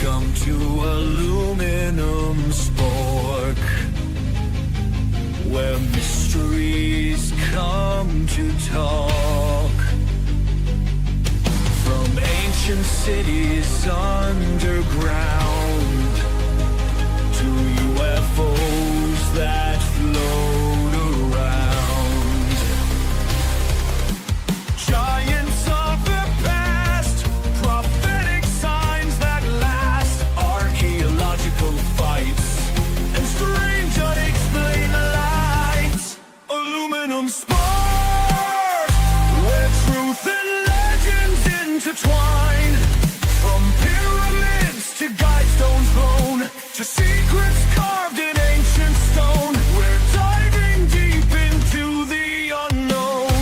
Welcome to Aluminum Spork, where mysteries come to talk. From ancient cities underground to UFOs that float around. Giants of the past, prophetic signs that last, archaeological fights, and strange unexplained lights. Aluminum Spork, where truth and legends intertwine. From pyramids to guidestones blown, to secrets carved in ancient stone, we're diving deep into the unknown.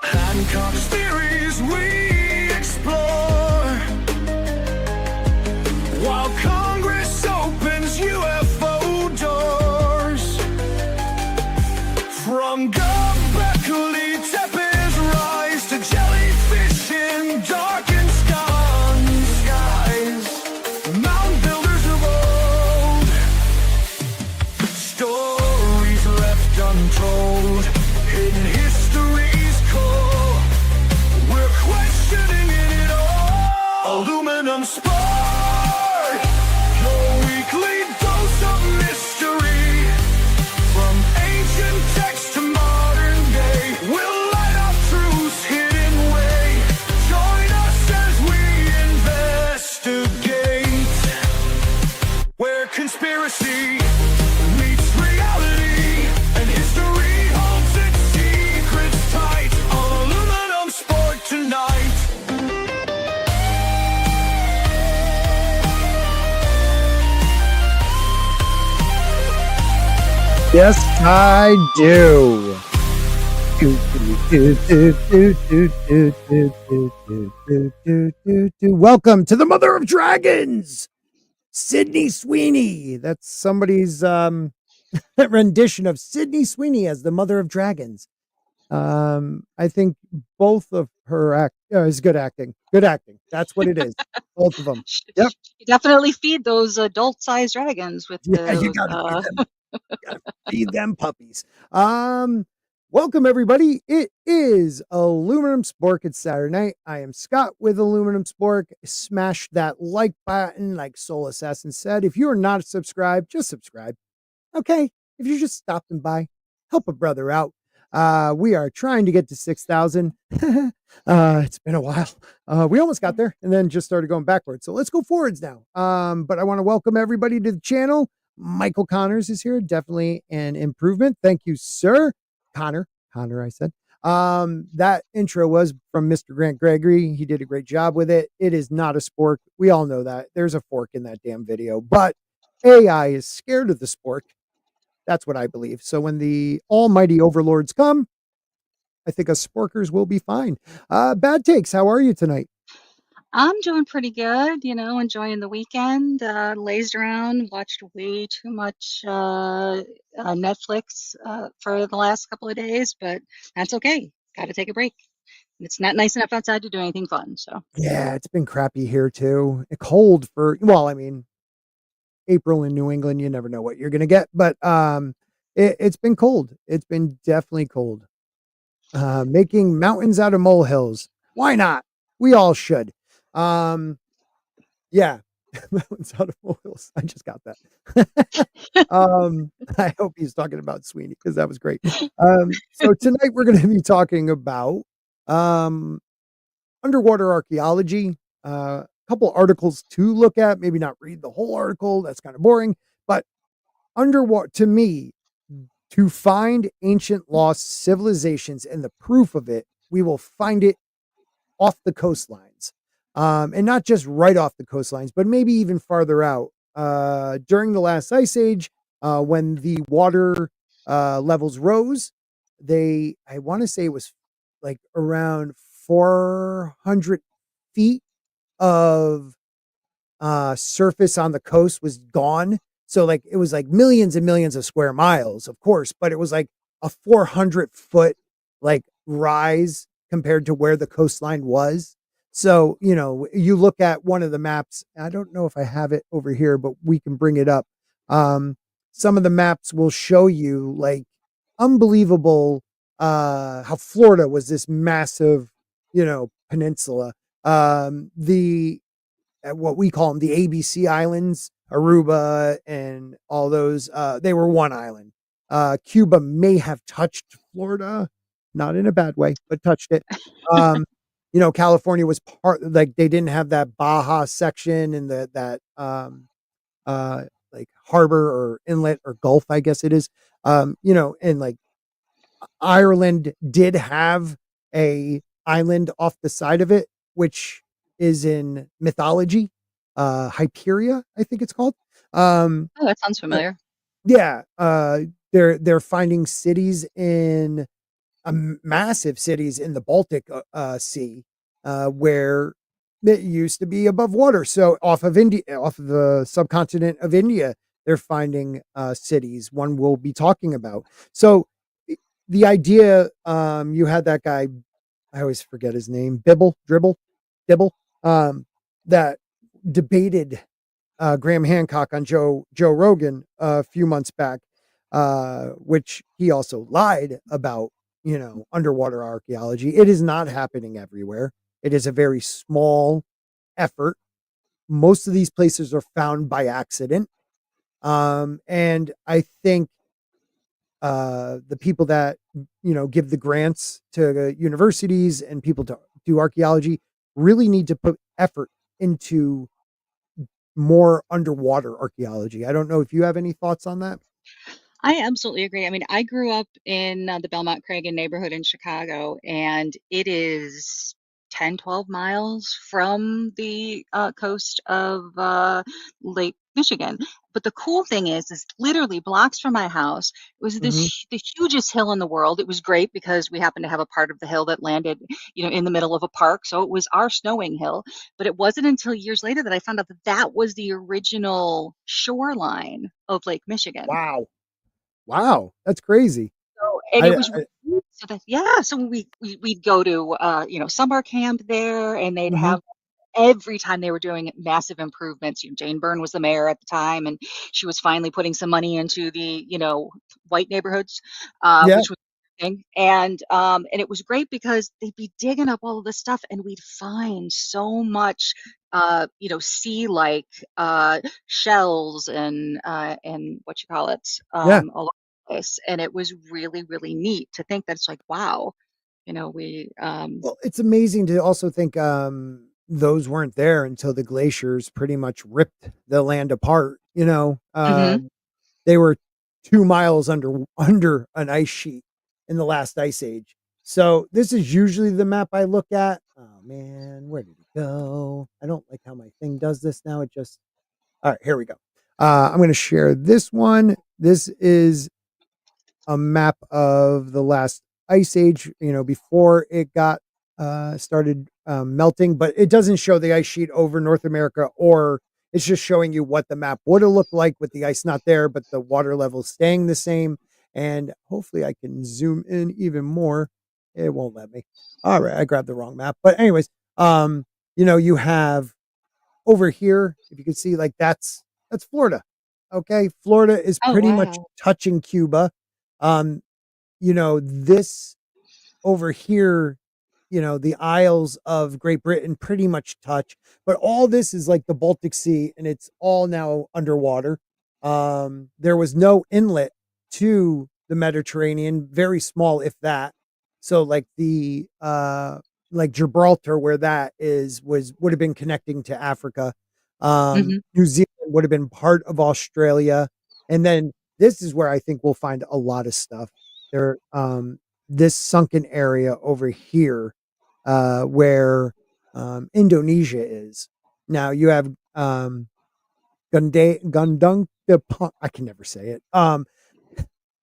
Hancock's theories we explore, while Congress opens UFO doors. From Göbekli Tepe's rise to jellyfish in darkened skies, mound builders of old, stories left untold, hidden history's core. We're questioning it all. Aluminum Sport, your weekly dose of mystery. From ancient text to modern day, we'll light up truth's hidden way. Join us as we investigate, where conspiracy meets reality, and history holds its secrets tight. On Aluminum Sport tonight. Yes, I do. Welcome to the Mother of Dragons, Sydney Sweeney. That's somebody's rendition of Sydney Sweeney as the Mother of Dragons. I think both of her is good acting. Good acting. That's what it is. Both of them. Yep. You definitely feed those adult-sized dragons with Yeah, you those. gotta feed them. Gotta feed them puppies. Welcome everybody. It is Aluminum Spork. It's Saturday night. I am Scott with Aluminum Spork. Smash that like button, like Soul Assassin said. If you are not subscribed, just subscribe. Okay. If you're just stopping by, help a brother out. We are trying to get to 6,000. It's been a while. We almost got there and then just started going backwards. So let's go forwards now. But I want to welcome everybody to the channel. Michael Connors is here. Definitely an improvement. Thank you, sir. Connor, I said. That intro was from Mr. Grant Gregory. He did a great job with it. It is not a spork. We all know that. There's a fork in that damn video, but AI is scared of the spork. That's what I believe. So when the almighty overlords come, I think us sporkers will be fine. Bad takes. How are you tonight? I'm doing pretty good, enjoying the weekend. Lazed around, watched way too much Netflix for the last couple of days, but that's okay. Got to take a break. It's not nice enough outside to do anything fun. So Yeah, it's been crappy here too. Cold I mean, April in New England, you never know what you're gonna get, but it's been cold. It's been definitely cold. Making mountains out of molehills. Why not? We all should. Yeah. Mountains out of molehills. I just got that. I hope he's talking about Sweeney because that was great. So tonight we're going to be talking about underwater archaeology. A couple articles to look at. Maybe not read the whole article. That's kind of boring. But underwater, to me, to find ancient lost civilizations and the proof of it, we will find it off the coastlines. And not just right off the coastlines, but maybe even farther out. During the last ice age, when the water levels rose, I want to say it was like around 400 feet of surface on the coast was gone. So like it was like millions and millions of square miles, of course, but it was like a 400-foot like rise compared to where the coastline was. So, you look at one of the maps. I don't know if I have it over here, but we can bring it up. Um, some of the maps will show you like unbelievable how Florida was this massive, peninsula. The what we call them the ABC Islands, Aruba, and all those. They were one island. Cuba may have touched Florida, not in a bad way, but touched it. Um, California was part like they didn't have that Baja section and that uh like harbor or inlet or gulf, I guess it is. And like Ireland did have a island off the side of it, which is in mythology, Hyperia, I think it's called. Um, Oh, that sounds uh, familiar. yeah, they're finding cities in massive cities in the Baltic Sea, where it used to be above water. So off of India, off of the subcontinent of India, they're finding cities. One we'll be talking about. So i- the idea, you had that guy. I always forget his name. Dibble, that debated Graham Hancock on Joe Rogan a few months back, which he also lied about. Underwater archaeology. It is not happening everywhere. It is a very small effort. Most of these places are found by accident. And I think the people that give the grants to universities and people to do archaeology really need to put effort into more underwater archaeology. I don't know if you have any thoughts on that. I absolutely agree. I mean, I grew up in the Belmont Cragen neighborhood in Chicago, and it is 10, 12 miles from the coast of Lake Michigan. But the cool thing is literally blocks from my house. It was Hmm. the hugest hill in the world. It was great because we happened to have a part of the hill that landed, in the middle of a park. So it was our snowing hill. But it wasn't until years later that I found out that that was the original shoreline of Lake Michigan. Wow. Wow. That's crazy. So, and I, it I was so that yeah, so we'd go to summer camp there, and they'd mhm. have every time they were doing massive improvements. Jane Byrne was the mayor at the time, and she was finally putting some money into the white neighborhoods, Yeah. which was a thing. And it was great because they'd be digging up all of this stuff, and we'd find so much sea like shells and what you call it Yeah. all over the place. And it was really, really neat to think that it's like, wow, we Well, it's amazing to also think those weren't there until the glaciers pretty much ripped the land apart. mhm. They were 2 miles under an ice sheet in the last ice age. So this is usually the map I look at. Oh man, where did it go? I don't like how my thing does this now. It just all right. Here we go. I'm going to share this one. This is a map of the last ice age, before it got started melting, but it doesn't show the ice sheet over North America, or it's just showing you what the map would have looked like with the ice not there, but the water level staying the same. And hopefully I can zoom in even more. It won't let me. All right, I grabbed the wrong map. But anyways, you have over here, if you can see, like that's Florida. Okay. Florida is Oh, pretty much wow. touching Cuba. Um, this over here, the Isles of Great Britain pretty much touch, but all this is like the Baltic Sea and it's all now underwater. There was no inlet to the Mediterranean, very small, if that. So like the like Gibraltar, where that is, would have been connecting to Africa. Mhm. New Zealand would have been part of Australia. And then this is where I think we'll find a lot of stuff. There, this sunken area over here, where Indonesia is. Now you have Gundung. I can never say it.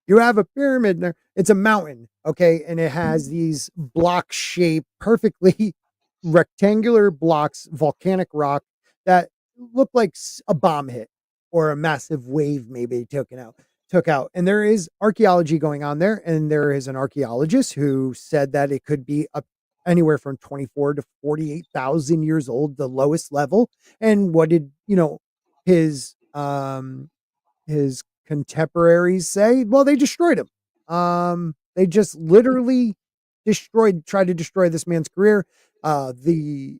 You have a pyramid there. It's a mountain, okay, and it has these block shaped, perfectly rectangular blocks, volcanic rock that look like a bomb hit or a massive wave maybe took out. And there is archaeology going on there, and there is an archaeologist who said that it could be up anywhere from 24 to 48,000 years old, the lowest level. And what did, his contemporaries say? Well, they destroyed him. They just literally tried to destroy this man's career. The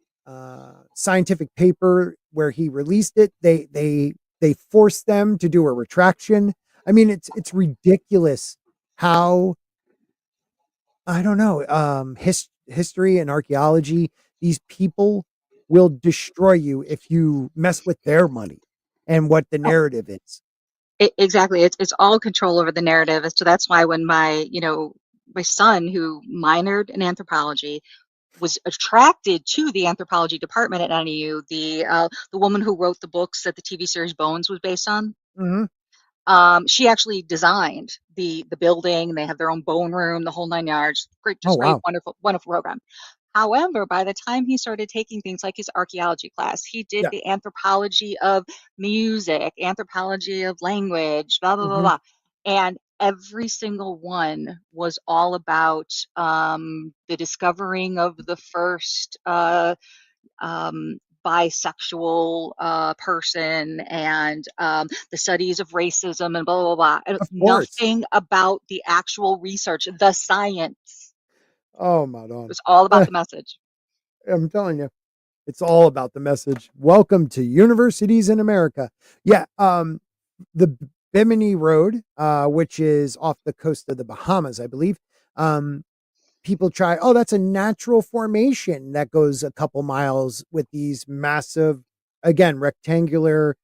scientific paper where he released it, they forced them to do a retraction. I mean, it's ridiculous how, I don't know, history and archaeology, these people will destroy you if you mess with their money and what the narrative is. Exactly. It's all control over the narrative. So that's why when my son, who minored in anthropology, was attracted to the anthropology department at NEU, the woman who wrote the books that the TV series Bones was based on, Mhm. she actually designed the building. They have their own bone room, the whole 9 yards. Great, Oh, just great, wow. wonderful, wonderful program. However, by the time he started taking things like his archaeology class, he did Yeah. the anthropology of music, anthropology of language, blah, blah, blah, Mhm. blah. And every single one was all about the discovering of the first bisexual person and the studies of racism and blah, blah, blah. And Of course. nothing about the actual research, the science. Oh, It Madon. was all about the message. I'm telling you, it's all about the message. Welcome to universities in America. Yeah, the Bimini Road, which is off the coast of the Bahamas, I believe. Um, People try, oh, that's a natural formation that goes a couple miles with these massive, again, rectangular,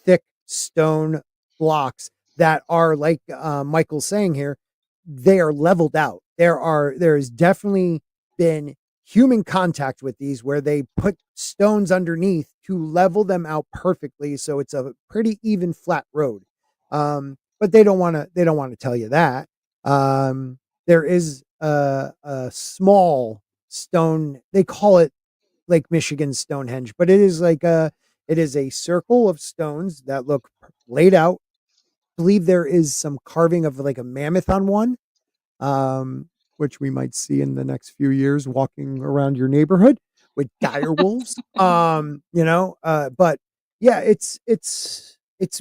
thick stone blocks that are like Michael's saying here, they are leveled out. There has definitely been human contact with these where they put stones underneath to level them out perfectly. So it's a pretty even flat road. But they don't want to tell you that. There is a small stone. They call it Lake Michigan Stonehenge, but it is a circle of stones that look laid out. I believe there is some carving of like a mammoth on one, which we might see in the next few years walking around your neighborhood with dire wolves. But yeah, it's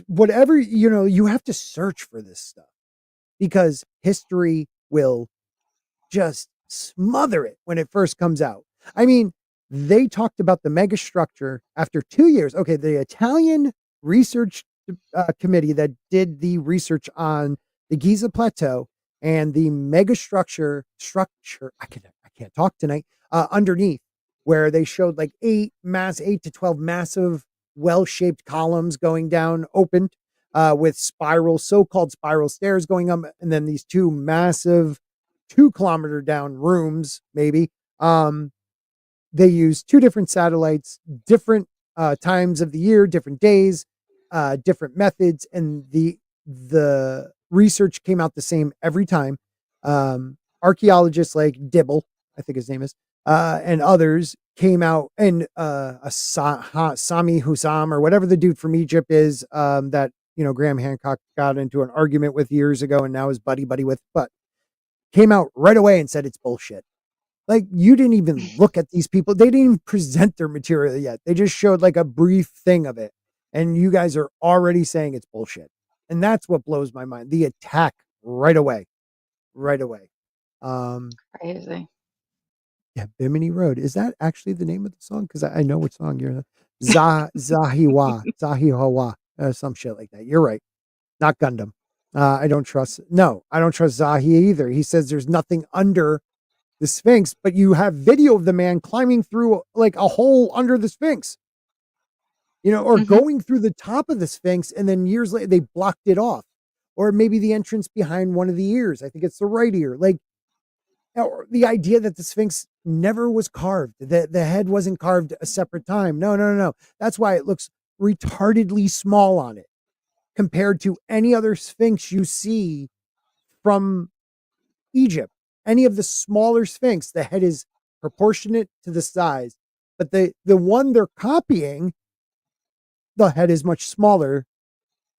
whatever, you have to search for this stuff because history will just smother it when it first comes out. I mean, they talked about the megastructure after 2 years. Okay, the Italian research committee that did the research on the Giza Plateau and the megastructure. I can't talk tonight. Underneath, where they showed like 8 to 12 massive, well-shaped columns going down, opened with so-called spiral stairs going up, and then these two massive 2 kilometer down rooms, maybe. They use two different satellites, different times of the year, different days, different methods, and the research came out the same every time. Archaeologists like Dibble, I think his name is, and others came out, and Sami Husam or whatever the dude from Egypt is, that Graham Hancock got into an argument with years ago, and now is buddy with, but came out right away and said it's bullshit. Like, you didn't even look at these people. They didn't even present their material yet. They just showed like a brief thing of it. And you guys are already saying it's bullshit. And that's what blows my mind. The attack right away. Right away. Um, Crazy. yeah, Bimini Road. Is that actually the name of the song? Because I know what song you're Zahiwa, some shit like that. You're right. Not Gundam. I don't trust. No, I don't trust Zahi either. He says there's nothing under the Sphinx, but you have video of the man climbing through like a hole under the Sphinx, or Hmm. going through the top of the Sphinx, and then years later they blocked it off, or maybe the entrance behind one of the ears. I think it's the right ear. Like, or the idea that the Sphinx never was carved, that the head wasn't carved a separate time. No, no, no, no. That's why it looks retardedly small on it compared to any other Sphinx you see from Egypt. Any of the smaller Sphinx, the head is proportionate to the size, but the one they're copying, the head is much smaller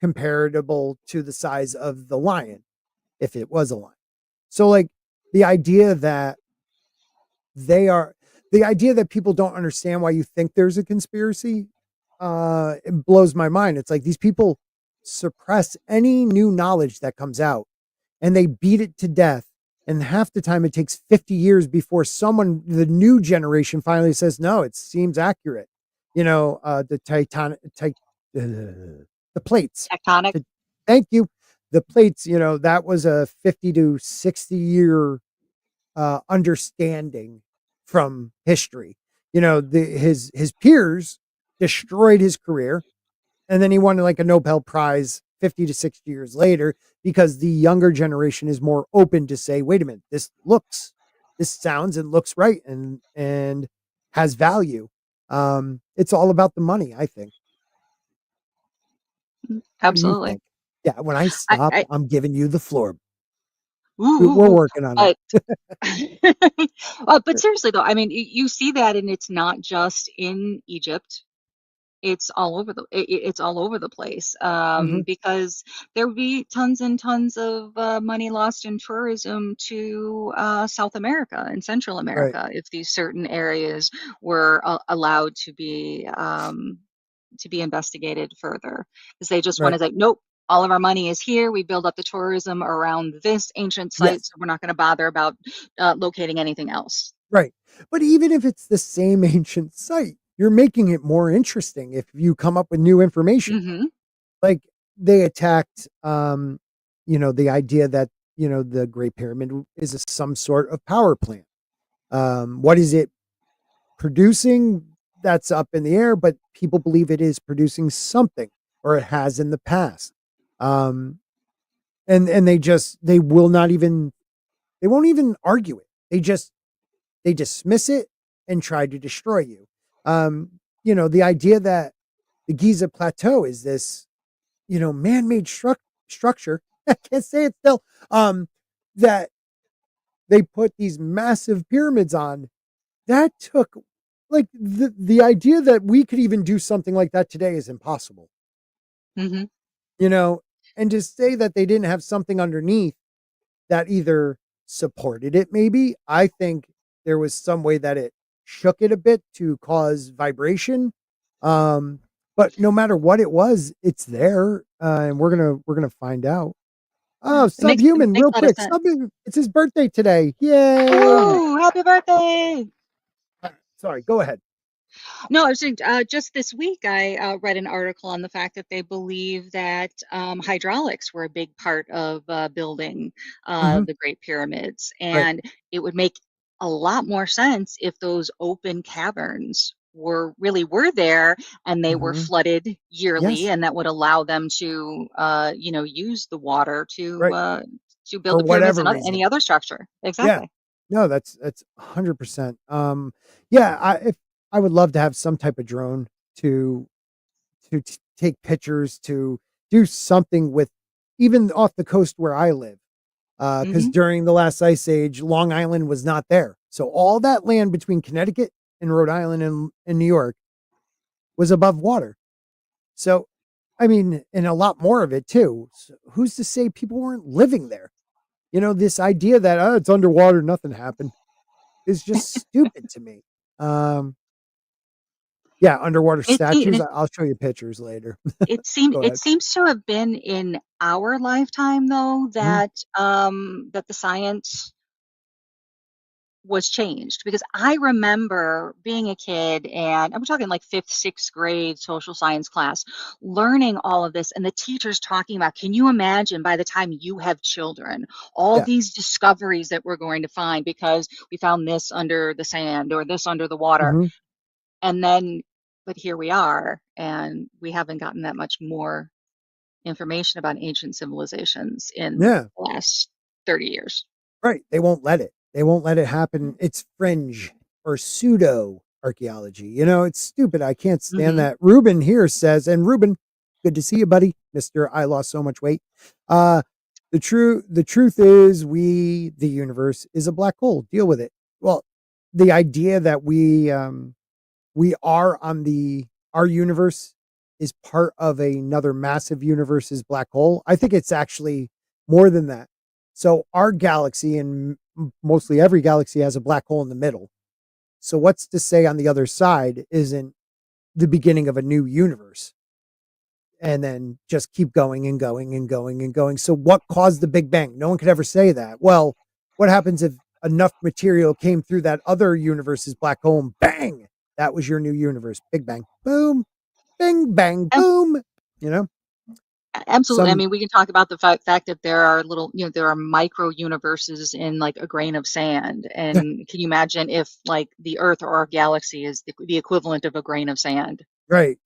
comparable to the size of the lion, if it was a lion. So like the idea that they are the idea that people don't understand why you think there's a conspiracy, it blows my mind. It's like these people suppress any new knowledge that comes out and they beat it to death. And half the time it takes 50 years before someone, the new generation, finally says, no, it seems accurate. The plates. Tectonic. Thank you. The plates, that was a 50 to 60 year understanding from history. His peers destroyed his career, and then he won like a Nobel Prize 50 to 60 years later because the younger generation is more open to say, wait a minute, this sounds and looks right and has value. It's all about the money, I think. What do you Absolutely. think? Yeah, when I I, stop, I I'm giving you the floor. ooh, ooh, We're ooh. working on it. But but seriously though, I mean, you see that, and it's not just in Egypt. It's all over it's all over the place, Mhm. because there would be tons and tons of money lost in tourism to South America and Central Right. America if these certain areas were allowed to be investigated further, because they just want Right. to say, nope, all of our money is here. We build up the tourism around this ancient site, Yes. so we're not going to bother about locating anything else. Right. But even if it's the same ancient site, you're making it more interesting if you come up with new information. Hmm. Like they attacked the idea that, the Great Pyramid is some sort of power plant. What is it producing? That's up in the air, but people believe it is producing something or it has in the past. Um and they will not even they won't even argue it. They dismiss it and try to destroy you. The idea that the Giza Plateau is this, man-made structure. I can't say it still. That they put these massive pyramids on. That took like the idea that we could even do something like that today is impossible. Hmm. You know, and to say that they didn't have something underneath that either supported it, maybe. I think there was some way that it shook it a bit to cause vibration. Um, but no matter what it was, it's there, and we're gonna find out. Oh, It Subhuman, makes real a lot of quick. sense. Subhuman, it's his birthday today. Yay! Oh, happy birthday! Sorry, go ahead. No, I was saying, just this week I read an article on the fact that they believe that hydraulics were a big part of building Mhm. the Great Pyramids, Right. and it would make a lot more sense if those open caverns were there and they were Mhm. flooded yearly, Yes. and that would allow them to use the water Right. to build For the pyramids whatever and reason. any other structure. Yeah. Exactly. No, that's 100%. Yeah, I would love to have some type of drone to take pictures, to do something with even off the coast where I live. Because Hmm. during the last ice age, Long Island was not there. So all that land between Connecticut and Rhode Island and New York was above water. So, I mean, and a lot more of it too. So who's to say people weren't living there? This idea that, oh, it's underwater, nothing happened is just stupid to me. Um, yeah, underwater It's statues. I'll show you pictures later. Go it ahead. seems to have been in our lifetime though Mhm. that the science was changed, because I remember being a kid, and I'm talking like fifth, sixth grade social science class, learning all of this, and the teachers talking about, can you imagine by the time you have children, all Yeah. these discoveries that we're going to find because we found this under the sand or this under the water. Mhm. And then, but here we are, and we haven't gotten that much more information about ancient civilizations in Yeah. the last 30 years. Right. They won't let it. They won't let it happen. It's fringe or pseudo archaeology. It's stupid. I can't stand Hmm. that. Ruben here says, and Ruben, good to see you, buddy. Mister, I lost so much weight. Uh, the truth is the universe is a black hole. Deal with it. Well, the idea that we are on our universe is part of another massive universe's black hole. I think it's actually more than that. So our galaxy and mostly every galaxy has a black hole in the middle. So what's to say on the other side isn't the beginning of a new universe? And then just keep going and going and going and going. So what caused the Big Bang? No one could ever say that. Well, what happens if enough material came through that other universe's black hole and bang, that was your new universe. Big Bang. Boom. Bing bang Ab- boom. You know? Absolutely. I Some mean, we can talk about the fact that there are little, there are micro universes in like a grain of sand. And can you imagine if like the Earth or our galaxy is the equivalent of a grain of sand right.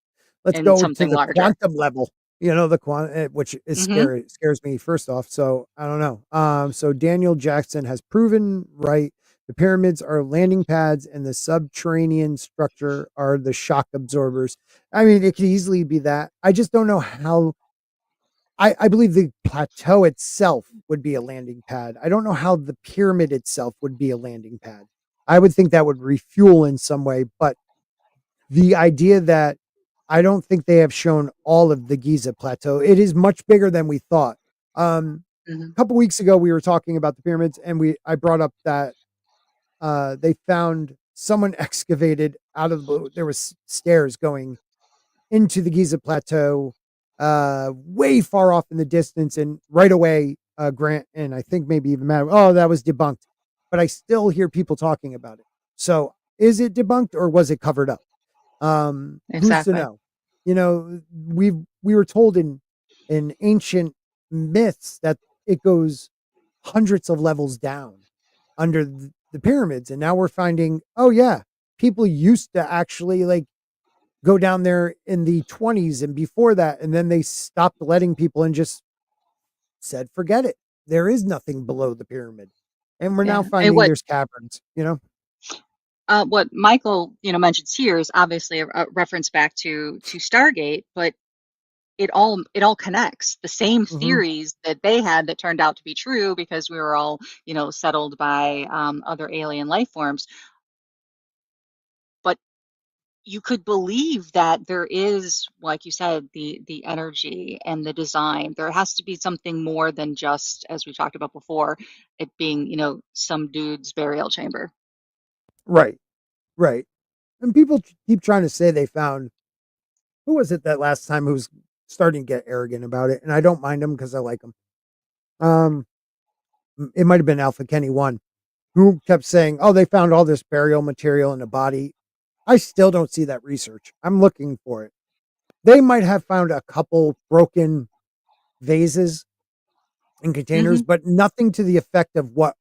Let's in go to something the larger? quantum level. You know, the which is Hmm. scary, scares me first off. So I don't know. So Daniel Jackson has proven right. The pyramids are landing pads and the subterranean structure are the shock absorbers. I mean, it could easily be that. I just don't know how. I believe the plateau itself would be a landing pad. I don't know how the pyramid itself would be a landing pad. I would think that would refuel in some way, but the idea that I don't think they have shown all of the Giza plateau. It is much bigger than we thought. Hmm. A couple weeks ago, we were talking about the pyramids, and I brought up that they found someone excavated out of the blue. There was stairs going into the Giza plateau, way far off in the distance, and right away, Grant and I think maybe even Matt. Oh, that was debunked, but I still hear people talking about it. So, is it debunked or was it covered up? Who's to Exactly. know? You know, we were told in ancient myths that it goes hundreds of levels down under the pyramids, and now we're finding, oh yeah, people used to actually like go down there in the 20s and before that, and then they stopped letting people and just said, forget it. There is nothing below the pyramid, and we're now Yeah. And finding what there's caverns. You know, what Michael, mentions here is obviously a reference back to Stargate, but it all connects. The same hmm theories that they had that turned out to be true because we were all, settled by other alien life forms. But you could believe that there is, like you said, the energy and the design. There has to be something more than just, as we talked about before, it being, some dude's burial chamber. right, right. And people keep trying to say they found, who was it that last time who was starting to get arrogant about it? And I don't mind them because I like them. Um, it might have been Alpha Kenny one who kept saying, "Oh, they found all this burial material in the body." I still don't see that research. I'm looking for it. They might have found a couple broken vases and containers, Hmm. but nothing to the effect of what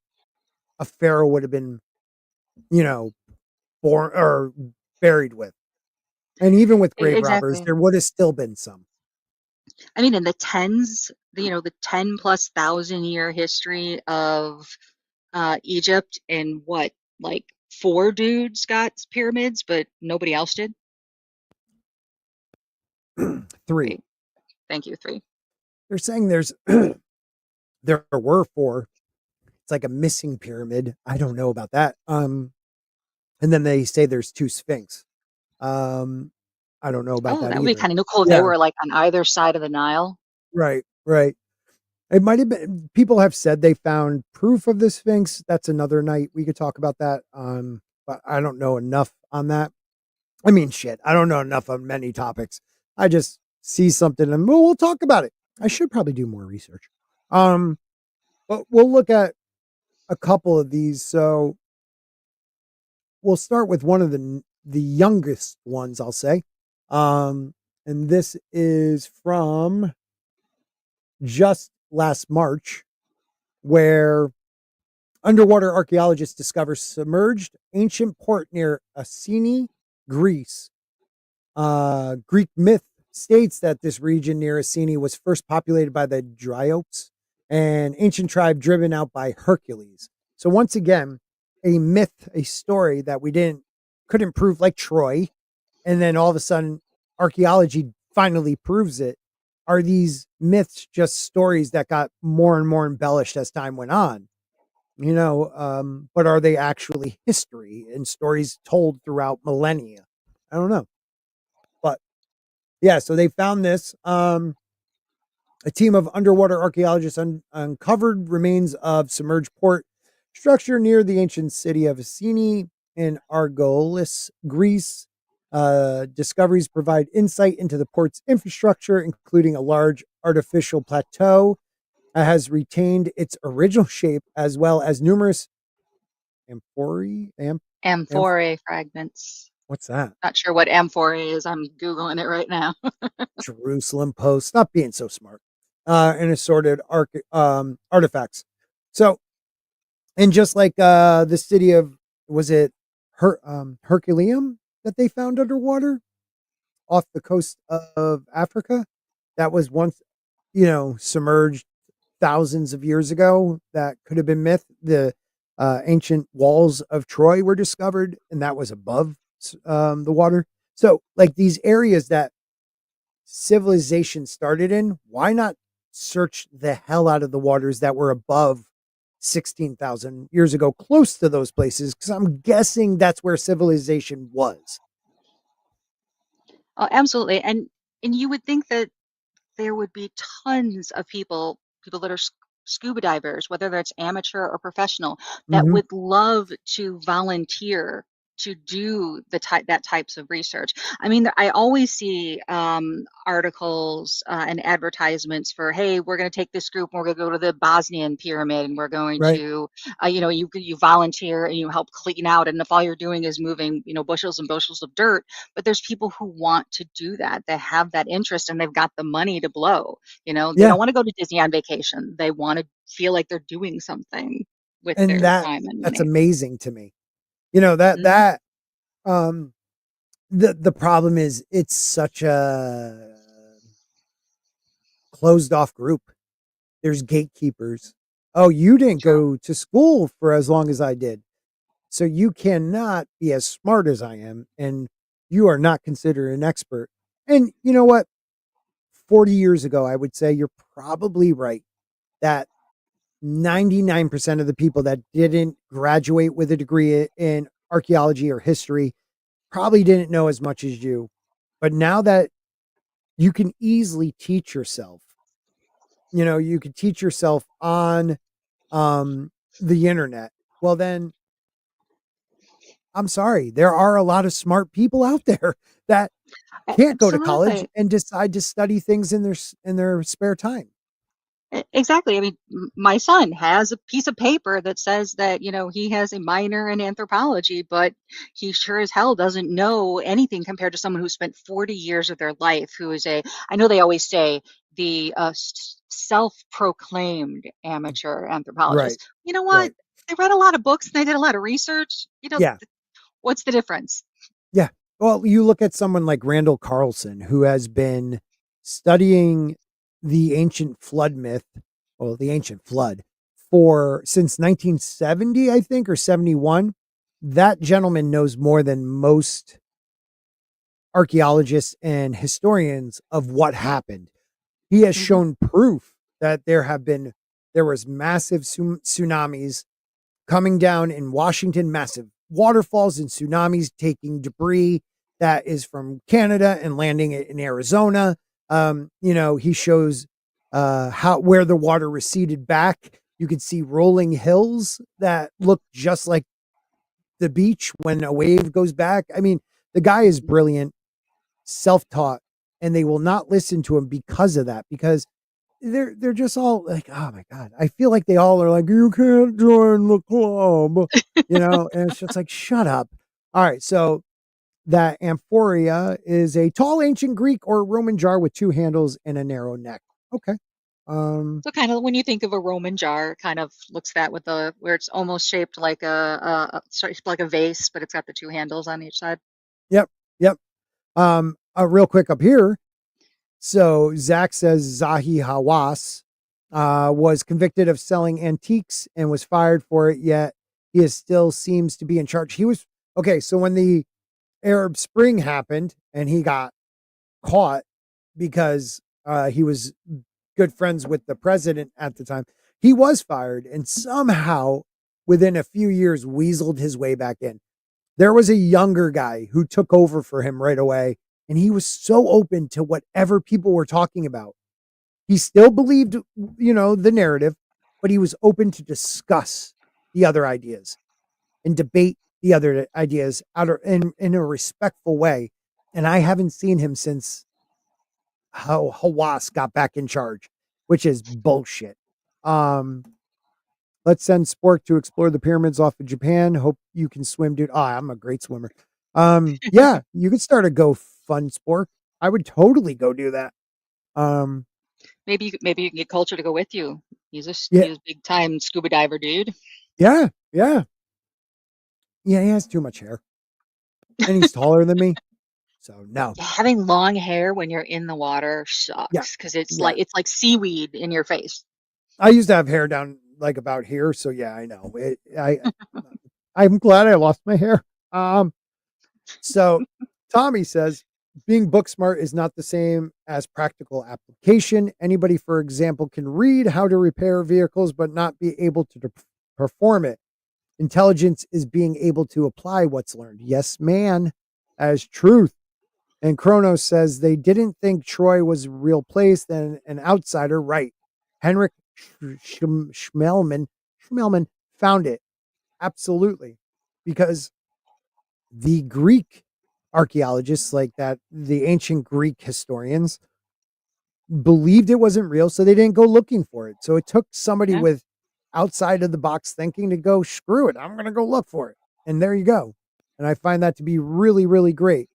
a pharaoh would have been, you know, born or buried with. And even with grave robbers, Exactly. there would have still been some. I mean, in the tens, the 10 plus thousand year history of Egypt, and what, like four dudes got pyramids, but nobody else did? Three. Wait, thank you, three. They're saying there were four. It's like a missing pyramid. I don't know about that. And then they say there's two sphinx. Um, I don't know about Oh, that that would be either. kind of cool if they Yeah, were like on either side of the Nile. right, right. It might have been. People have said they found proof of the sphinx. That's another night we could talk about that. But I don't know enough on that. I mean, shit, I don't know enough on many topics. I just see something and we'll talk about it. I should probably do more research. Um, but we'll look at a couple of these. So we'll start with one of the youngest ones, I'll say. Um, and this is from just last March, where underwater archaeologists discover submerged ancient port near Assini, Greece. Greek myth states that this region near Assini was first populated by the Dryops, an ancient tribe driven out by Hercules. So once again, a myth, a story that we couldn't prove, like Troy, and then all of a sudden archaeology finally proves it. Are these myths just stories that got more and more embellished as time went on? But are they actually history and stories told throughout millennia? I don't know. But Yeah, so they found this. A team of underwater archaeologists uncovered remains of submerged port structure near the ancient city of Assini in Argolis, Greece. Discoveries provide insight into the port's infrastructure, including a large artificial plateau that has retained its original shape, as well as numerous amphorae. Amph- Amphorae fragments. what's that? Not sure what amphorae is. I'm Googling it right now. Jerusalem Post. Stop being so smart. And assorted artifacts. So, and just like the city of, was it Herculaneum that they found underwater off the coast of Africa? That was once, submerged thousands of years ago. That could have been myth. The ancient walls of Troy were discovered, and that was above the water. So, like these areas that civilization started in, why not search the hell out of the waters that were above 16,000 years ago, close to those places? Because I'm guessing that's where civilization was. Oh, absolutely. And you would think that there would be tons of people that are scuba divers, whether that's amateur or professional, that Hmm. would love to volunteer to do that types of research. I mean, I always see articles and advertisements for, hey, we're going to take this group and we're going to go to the Bosnian pyramid and we're going Right. to, you volunteer and you help clean out, and if all you're doing is moving, bushels and bushels of dirt, but there's people who want to do that. They have that interest and they've got the money to blow. They Yeah. don't want to go to Disney on vacation. They want to feel like they're doing something with And their time and that's money. amazing to me. You know, that, Mhm. that, um, the problem is it's such a closed off group. There's gatekeepers. Oh, you didn't True. go to school for as long as I did. So you cannot be as smart as I am, and you are not considered an expert. And you know what? 40 years ago, I would say you're probably right that 99% of the people that didn't graduate with a degree in archaeology or history probably didn't know as much as you. But now that you can easily teach yourself, you could teach yourself on um, the internet. Well, then I'm sorry, there are a lot of smart people out there that can't go to college Absolutely. and decide to study things in their spare time. Exactly. I mean, my son has a piece of paper that says that, he has a minor in anthropology, but he sure as hell doesn't know anything compared to someone who spent 40 years of their life, who is I know they always say the self-proclaimed amateur Right, anthropologist. You know what? right. They read a lot of books and they did a lot of research. Yeah, What's the difference? yeah. Well, you look at someone like Randall Carlson, who has been studying the ancient flood myth, well, the ancient flood, for since 1970, I think, or 71. That gentleman knows more than most archaeologists and historians of what happened. He has Hmm. shown proof that there was massive tsunamis coming down in Washington, massive waterfalls and tsunamis taking debris that is from Canada and landing it in Arizona. He shows how where the water receded back. You could see rolling hills that look just like the beach when a wave goes back. I mean, the guy is brilliant, self-taught, and they will not listen to him because of that, because they're just all like, oh my god, I feel like they all are like, you can't join the club, and it's just like, shut up. All right, so that amphoria is a tall ancient Greek or Roman jar with two handles and a narrow neck. Okay. um So kind of when you think of a Roman jar, it kind of looks that with the where it's almost shaped like shaped like a vase, but it's got the two handles on each side. yep, yep. Real quick up here. So Zach says Zahi Hawass was convicted of selling antiques and was fired for it, yet he is still seems to be in charge. He was okay. So when the Arab Spring happened and he got caught because he was good friends with the president at the time, he was fired and somehow within a few years weaseled his way back in. There was a younger guy who took over for him right away. and he was so open to whatever people were talking about. He still believed, the narrative, but he was open to discuss the other ideas and debate the other ideas in a respectful way. And I haven't seen him since how Hawass got back in charge, which is bullshit. Um, let's send Spork to explore the pyramids off of Japan. Hope you can swim, dude. I'm a great swimmer. Yeah, you could start a Go Fun Spork. I would totally go do that. Um, Maybe you can get Culture to go with you. yeah, He's a big time scuba diver dude. yeah, yeah, yeah. He has too much hair, and he's taller than me. So no, Having long hair when you're in the water yeah, sucks because yeah. it's like seaweed in your face. I used to have hair down like about here, so yeah, I know. I'm glad I lost my hair. Um, so Tommy says being book smart is not the same as practical application. Anybody, for example, can read how to repair vehicles but not be able to perform it. Intelligence is being able to apply what's learned. Yes, man, as truth. And Kronos says they didn't think Troy was a real place, then an outsider, right? Henrik Schmelman found it. Absolutely. Because the Greek archaeologists, like that, the ancient Greek historians, believed it wasn't real, so they didn't go looking for it. So it took somebody Yeah. with outside of the box thinking to go, screw it, I'm going to go look for it. And there you go. And I find that to be really, really great.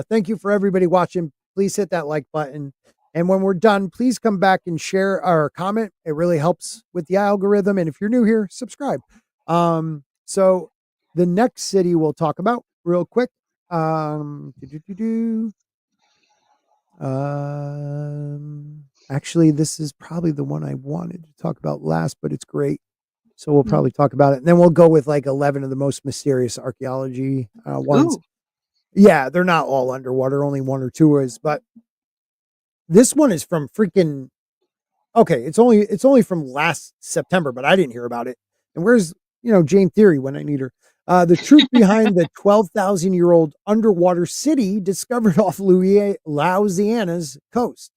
Thank you for everybody watching. Please hit that like button. And when we're done, please come back and share our comment. It really helps with the algorithm. And if you're new here, subscribe. So the next city we'll talk about real quick. Do-do-do-do. Actually, this is probably the one I wanted to talk about last, but it's great. So we'll probably talk about it. And then we'll go with like 11 of the most mysterious archaeology ones. Ooh, Yeah, they're not all underwater, only one or two is, but this one is from freaking okay, it's only from last September, but I didn't hear about it. And where's, Jane Theory when I need her? The truth behind the 12,000-year-old underwater city discovered off Louisiana's coast.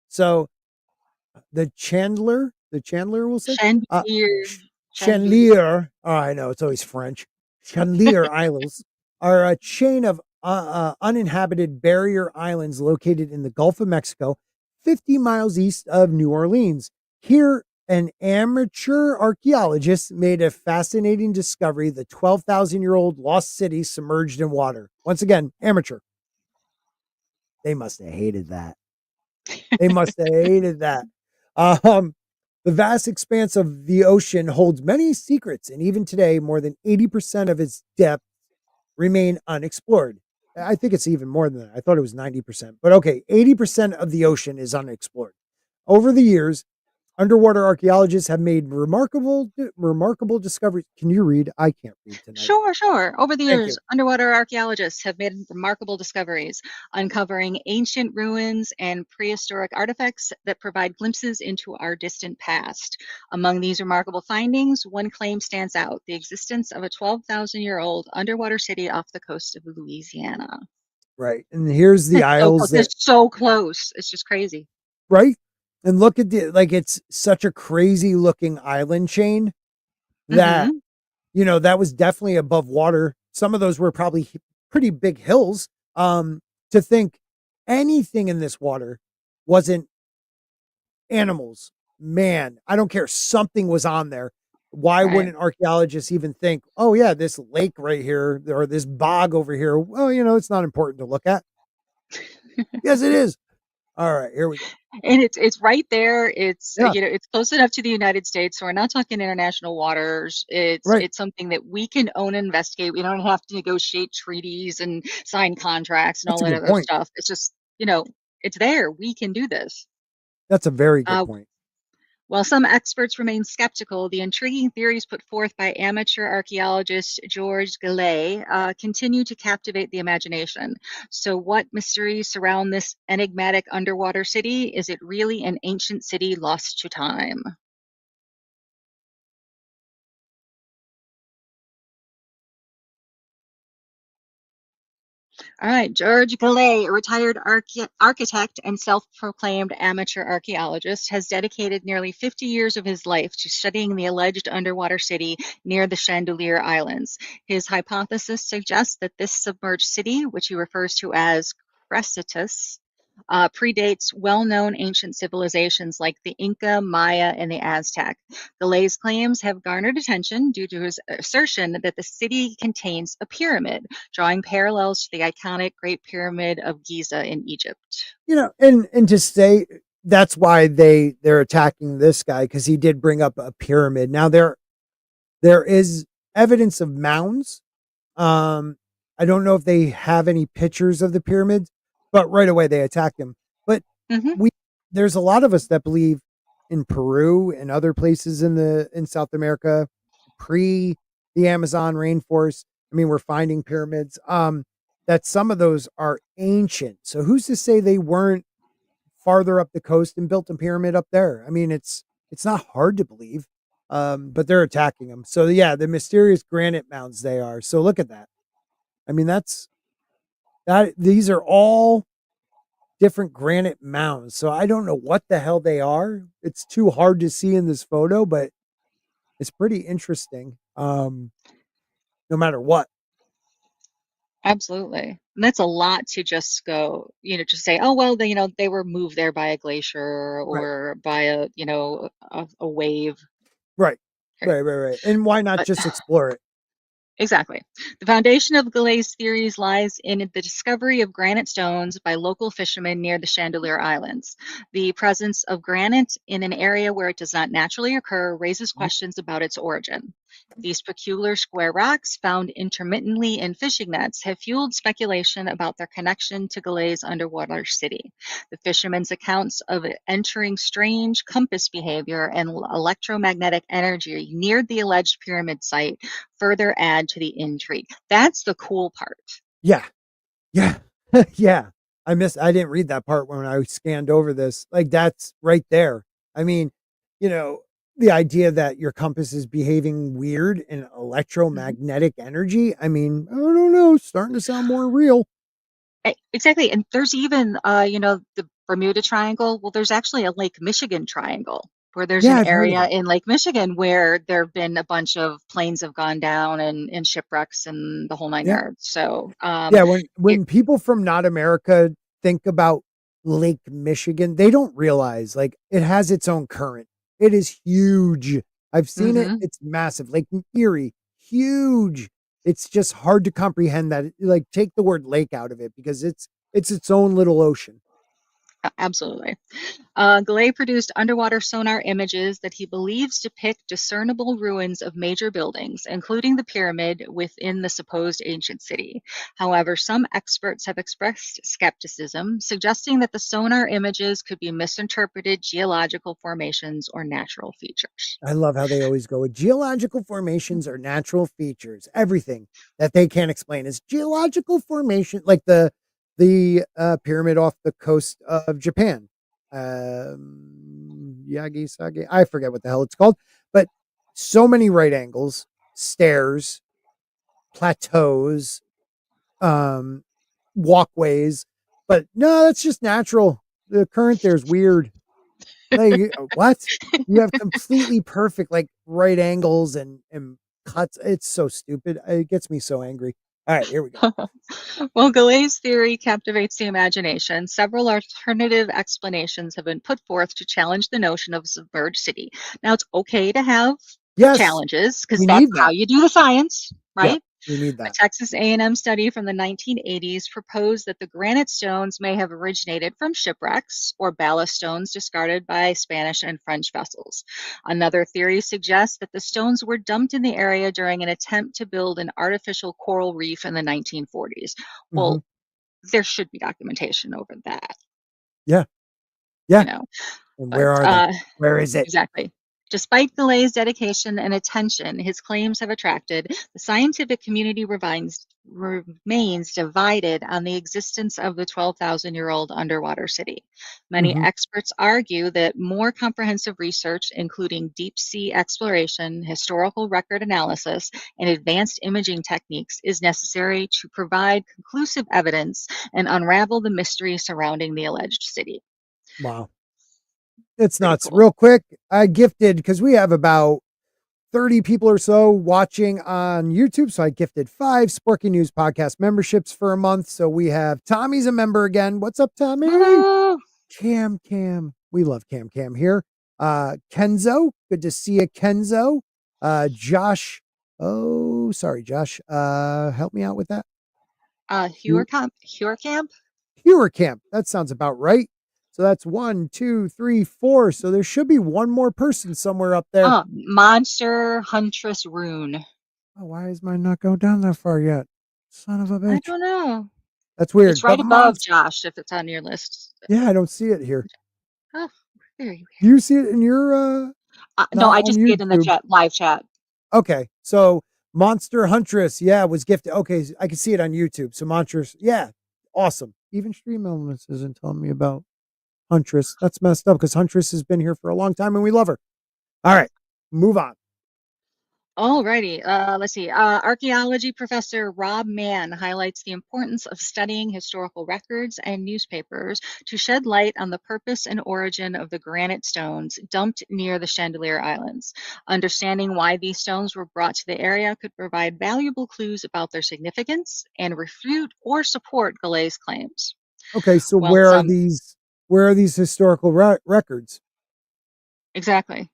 So the Chandler will say, Chandelier, Ch- Chandelier. Chandelier. Oh, I know it's always French. Chandelier Islands are a chain of uninhabited barrier islands located in the Gulf of Mexico, 50 miles east of New Orleans. Here, an amateur archaeologist made a fascinating discovery: the 12,000-year-old lost city submerged in water. Once again, amateur. They must have hated that. They must have hated that. Um, the vast expanse of the ocean holds many secrets, and even today, more than 80% of its depth remain unexplored. I think it's even more than that. I thought it was 90%, but okay, 80% of the ocean is unexplored. Over the years, underwater archaeologists have made remarkable discoveries. Can you read? I can't read tonight. Sure, sure. Over the Thank years, you. underwater archaeologists have made remarkable discoveries, uncovering ancient ruins and prehistoric artifacts that provide glimpses into our distant past. Among these remarkable findings, one claim stands out: the existence of a 12,000-year-old underwater city off the coast of Louisiana. Right. And here's the It's so close. isles that It's so close. It's just crazy. right? And look at the like it's such a crazy looking island chain that Hmm. that was definitely above water. Some of those were probably pretty big hills. To think anything in this water wasn't animals, man, I don't care. Something was on there. Why Right. wouldn't archaeologists even think, oh, yeah, this lake right here or this bog over here? Well, it's not important to look at. Yes, it is. All right, here we go. And it's right there. Yeah, It's close enough to the United States, so we're not talking international waters. right. It's something that we can own and investigate. We don't have to negotiate treaties and sign contracts and That's all a that good other point. stuff. It's just, it's there. We can do this. That's a very good Uh, point. while some experts remain skeptical, the intriguing theories put forth by amateur archaeologist George Gillet continue to captivate the imagination. So, what mysteries surround this enigmatic underwater city? Is it really an ancient city lost to time? All right, George Gallet, a retired architect and self-proclaimed amateur archaeologist, has dedicated nearly 50 years of his life to studying the alleged underwater city near the Chandelier Islands. His hypothesis suggests that this submerged city, which he refers to as Cressitus, predates well-known ancient civilizations like the Inca, Maya, and the Aztec. Galay's claims have garnered attention due to his assertion that the city contains a pyramid, drawing parallels to the iconic Great Pyramid of Giza in Egypt. And to say that's why they're attacking this guy, because he did bring up a pyramid. Now there is evidence of mounds. I don't know if they have any pictures of the pyramids, but right away they attacked him. But Hmm. we there's a lot of us that believe in Peru and other places in South America pre the Amazon rainforest. I mean, we're finding pyramids. That some of those are ancient. So who's to say they weren't farther up the coast and built a pyramid up there? I mean, it's not hard to believe. But they're attacking them. So yeah, the mysterious granite mounds they are. So look at that. I mean, these are all different granite mounds. So I don't know what the hell they are. It's too hard to see in this photo, but it's pretty interesting. No matter what. Absolutely. And that's a lot to just go, just say, oh, well, they were moved there by a glacier Right. or by a wave. Right. Right. Right. And why not But just explore it? exactly. The foundation of Galay's theories lies in the discovery of granite stones by local fishermen near the Chandelier Islands. The presence of granite in an area where it does not naturally occur raises questions about its origin. These peculiar square rocks, found intermittently in fishing nets, have fueled speculation about their connection to Galay's underwater city. The fishermen's accounts of entering strange compass behavior and electromagnetic energy near the alleged pyramid site further add to the intrigue. That's the cool part. Yeah. Yeah. Yeah. I didn't read that part when I scanned over this. Like that's right there. I mean, you know, the idea that your compass is behaving weird and Mhm. electromagnetic energy. I mean, I don't know, starting to sound more real. Exactly. And there's even, the Bermuda Triangle. Well, there's actually a Lake Michigan Triangle where there's Yeah, an I've heard of area that. in Lake Michigan where there have been a bunch of planes have gone down and shipwrecks and the whole nine Yeah. yards. So, Yeah, when it, when people from not America think about Lake Michigan, they don't realize like it has its own current. It is huge. I've seen it. mhm. It's massive. Lake Erie, huge. It's just hard to comprehend that. Like take the word lake out of it because it's its own little ocean. Absolutely. Gallet produced underwater sonar images that he believes depict discernible ruins of major buildings, including the pyramid within the supposed ancient city. However, some experts have expressed skepticism, suggesting that the sonar images could be misinterpreted geological formations or natural features. I love how they always go with geological formations or natural features. Everything that they can't explain is geological formation, like the pyramid off the coast of Japan. Yagisage. I forget what the hell it's called, but so many right angles, stairs, plateaus, um, walkways. But no, that's just natural. The current there's weird. Like what? You have completely perfect like right angles and cuts. It's so stupid. It gets me so angry. All right, here we go. While Galay's theory captivates the imagination, several alternative explanations have been put forth to challenge the notion of a submerged city. Now, it's okay to have Yes, challenges because we that's need how that. you do the science, Yeah, right? we need A that. Texas A&M study from the 1980s proposed that the granite stones may have originated from shipwrecks or ballast stones discarded by Spanish and French vessels. Another theory suggests that the stones were dumped in the area during an attempt to build an artificial coral reef in the 1940s. Hmm. Well, there should be documentation over that, Yeah, you yeah. know. And But where are they? Where is it? exactly. Despite Galay's dedication and attention his claims have attracted, the scientific community remains divided on the existence of the 12,000-year-old underwater city. Many Mhm. experts argue that more comprehensive research, including deep sea exploration, historical record analysis, and advanced imaging techniques, is necessary to provide conclusive evidence and unravel the mystery surrounding the alleged city. Wow. It's Pretty nuts. cool. Real quick, I gifted because we have about 30 people or so watching on YouTube. So I gifted 5 Sporky News podcast memberships for a month. So we have Tommy's a member again. What's up, Tommy? Woo! Cam. We love Cam here. Kenzo, good to see you, Kenzo. Josh. Oh, sorry, Josh. Help me out with that. Huercamp? Hewer Camp. That sounds about right. So that's 1, 2, 3, 4. So there should be one more person somewhere up there. Oh, Monster Huntress Rune. Oh, why is mine not going down that far yet? Son of a I bitch. don't know. That's weird. It's But right above Josh if it's on your list. yeah, I don't see it here. Oh, very weird. Do you see it in your No, not I on just see it in the YouTube? chat, live chat. Okay. So Monster Huntress, yeah, was gifted. Okay, I can see it on YouTube. So Monsters, yeah, awesome. Even Stream Elements isn't telling me about Huntress. That's messed up because Huntress has been here for a long time and we love her. All right, move on. Alrighty, let's see. Archaeology professor Rob Mann highlights the importance of studying historical records and newspapers to shed light on the purpose and origin of the granite stones dumped near the Chandelier Islands. Understanding why these stones were brought to the area could provide valuable clues about their significance and refute or support Galay's claims. Okay, so Well, where are some these? Where are these historical records? exactly.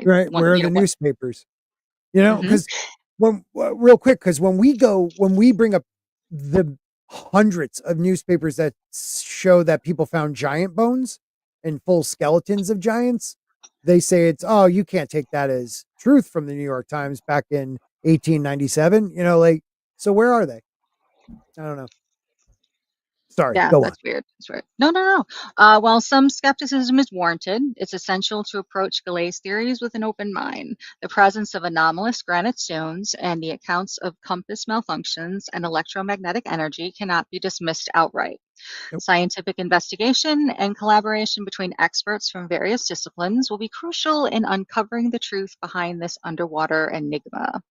Right, One, where are you the know, what? newspapers? You know, Hmm. because real quick, because when we bring up the hundreds of newspapers that show that people found giant bones and full skeletons of giants, they say it's, oh, you can't take that as truth from the New York Times back in 1897. You know, like, so where are they? I don't know. Sorry, Yeah, go on. that's weird. That's weird. No. While some skepticism is warranted, it's essential to approach Galay's theories with an open mind. The presence of anomalous granite stones and the accounts of compass malfunctions and electromagnetic energy cannot be dismissed outright. Nope. Scientific investigation and collaboration between experts from various disciplines will be crucial in uncovering the truth behind this underwater enigma.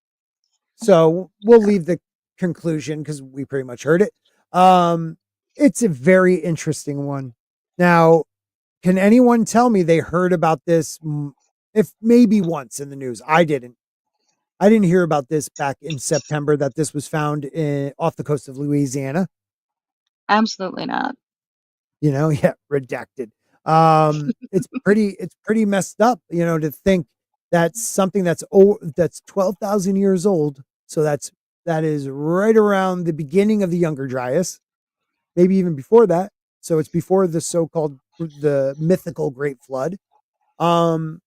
So we'll leave the conclusion because we pretty much heard it. Um, it's a very interesting one. Now, can anyone tell me they heard about this? If maybe once in the news, I didn't. I didn't hear about this back in September that this was found off the coast of Louisiana. Absolutely not. You know, yeah, redacted. It's pretty messed up. You know, to think that's something that's 12,000 years old. So that is right around the beginning of the Younger Dryas, maybe even before that. So it's before the so-called the mythical Great Flood. Um,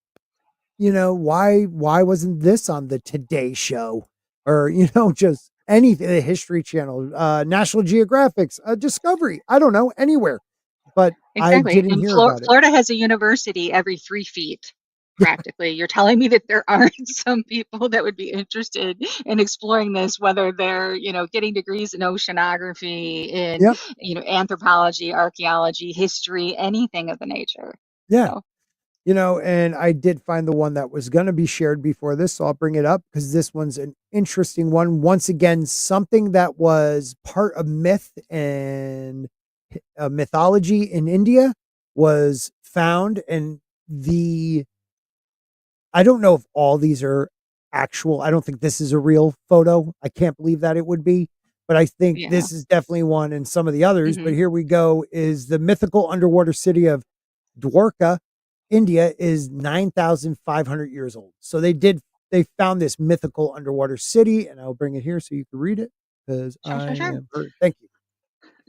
you know, why wasn't this on the Today Show or just anything, the History Channel, National Geographic's, Discovery, I don't know, anywhere, but I Exactly. didn't And hear about it. Florida has a university every 3 feet, practically. You're telling me that there aren't some people that would be interested in exploring this, whether they're, getting degrees in oceanography, in, Yep. anthropology, archaeology, history, anything of the nature. Yeah. So, And I did find the one that was going to be shared before this, so I'll bring it up because this one's an interesting one. Once again, something that was part of myth and mythology in India was found, and I don't know if all these are actual. I don't think this is a real photo. I can't believe that it would be, but I think yeah. this is definitely one, and some of the others. But Hmm. here we go: is the mythical underwater city of Dwarka, India, is 9,500 years old. So they found this mythical underwater city, and I'll bring it here so you can read it because Sure, I sure, sure. am hurt. Thank you.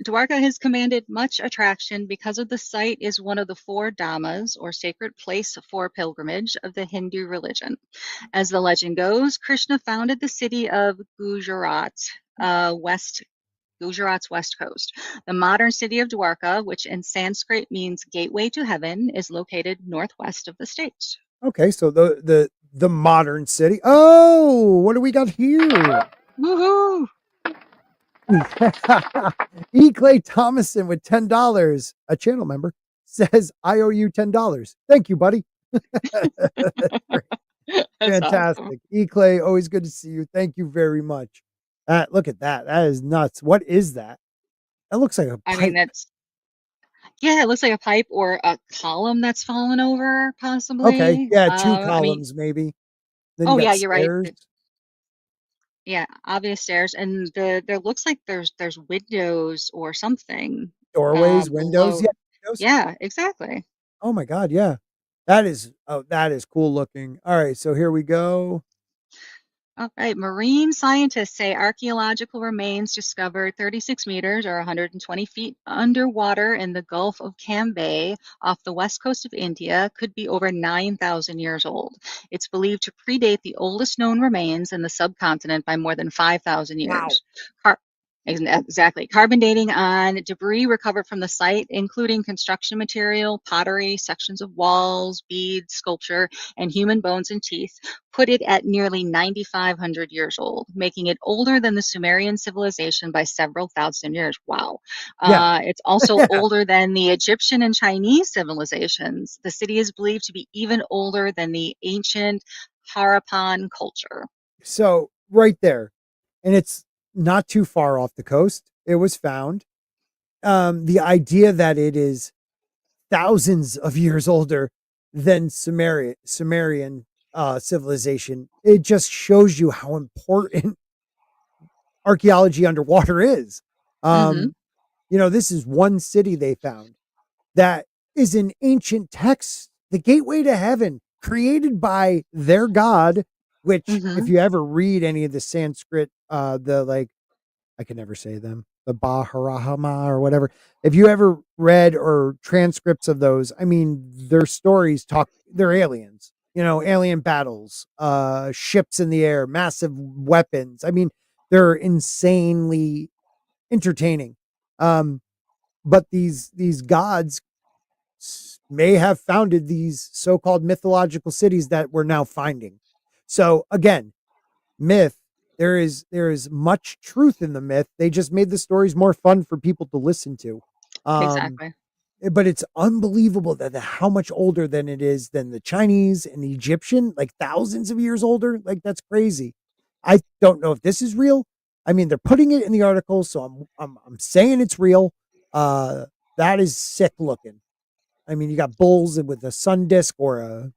Dwarka has commanded much attraction because of the site is one of the 4 dhammas, or sacred place for pilgrimage, of the Hindu religion. As the legend goes, Krishna founded the city of Gujarat's west coast. The modern city of Dwarka, which in Sanskrit means gateway to heaven, is located northwest of the state. Okay, so the modern city. Oh, what do we got here? Woohoo! E. Clay Thomason with $10, a channel member, says, I owe you $10. Thank you, buddy. Great. That's awesome. Fantastic. E. Clay, always good to see you. Thank you very much. Look at that. That is nuts. What is that? That looks like a I mean, pipe. that's yeah, it looks like a pipe or a column that's fallen over, Okay. possibly. Yeah, two I mean, columns, maybe. Then you oh got yeah, you're right. stairs, Yeah, obvious stairs, and there looks like there's windows or something doorways, windows. below. Yeah. Windows. Yeah, exactly. Oh my God. Yeah. That is cool looking. All right. So here we go. All right, marine scientists say archaeological remains discovered 36 meters or 120 feet underwater in the Gulf of Cambay off the west coast of India could be over 9,000 years old. It's believed to predate the oldest known remains in the subcontinent by more than 5,000 Wow. years. Car- Exactly. Carbon dating on debris recovered from the site, including construction material, pottery, sections of walls, beads, sculpture, and human bones and teeth, put it at nearly 9,500 years old, making it older than the Sumerian civilization by several thousand years. Wow. Yeah. It's also Yeah. older than the Egyptian and Chinese civilizations. The city is believed to be even older than the ancient Harappan culture. So right there. And it's not too far off the coast. It was found. The idea that it is thousands of years older than Sumerian civilization, it just shows you how important archaeology underwater is. Hmm. Um, this is one city they found that is an ancient text, the gateway to heaven, created by their god, which if Hmm. you ever read any of the Sanskrit, the like I can never say them, the Baharahama or whatever. If you ever read or transcripts of those, I mean, their stories talk, they're aliens, alien battles, ships in the air, massive weapons. I mean, they're insanely entertaining. Um, but these gods may have founded these so-called mythological cities that we're now finding. So again, myth, there is much truth in the myth. They just made the stories more fun for people to listen to. Um, Exactly. but it's unbelievable that how much older than it is than the Chinese and the Egyptian, like thousands of years older. Like that's crazy. I don't know if this is real. I mean, they're putting it in the article, so I'm saying it's real. Uh, that is sick looking. I mean, you got bulls with a sun disk or a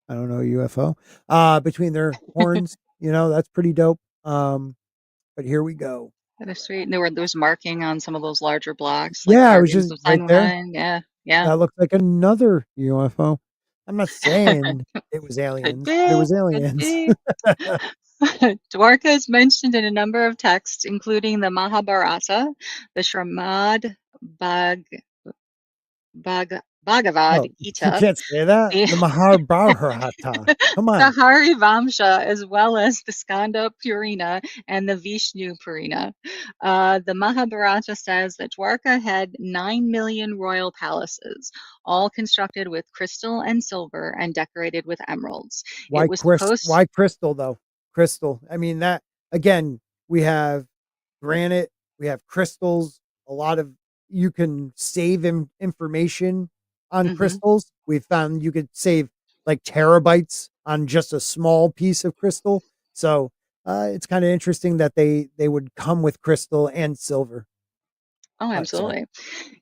I don't know, UFO, between their horns. That's pretty dope. But here we go. That is sweet. And there was marking on some of those larger blocks, like Yeah, I was carvings just of right there. Sanhai. Yeah, yeah. That looked like another UFO. I'm not saying it was Could aliens, but it be, was could aliens. be. Dwarka is mentioned in a number of texts, including the Mahabharata, the Srimad Bhag, Bhagavad Oh, you Gita, can't say that. the The Mahabharata. Come the on. Harivamsha, as well as the Skanda Purana and the Vishnu Purana. The Mahabharata says that Dwarka had 9 million royal palaces, all constructed with crystal and silver and decorated with emeralds. It was the coast. Why crystal though? Crystal. I mean that again, we have granite, we have crystals, a lot of you can save information on Hmm. crystals. We found you could save like terabytes on just a small piece of crystal. So it's kind of interesting that they would come with crystal and silver. Oh, Sorry. absolutely.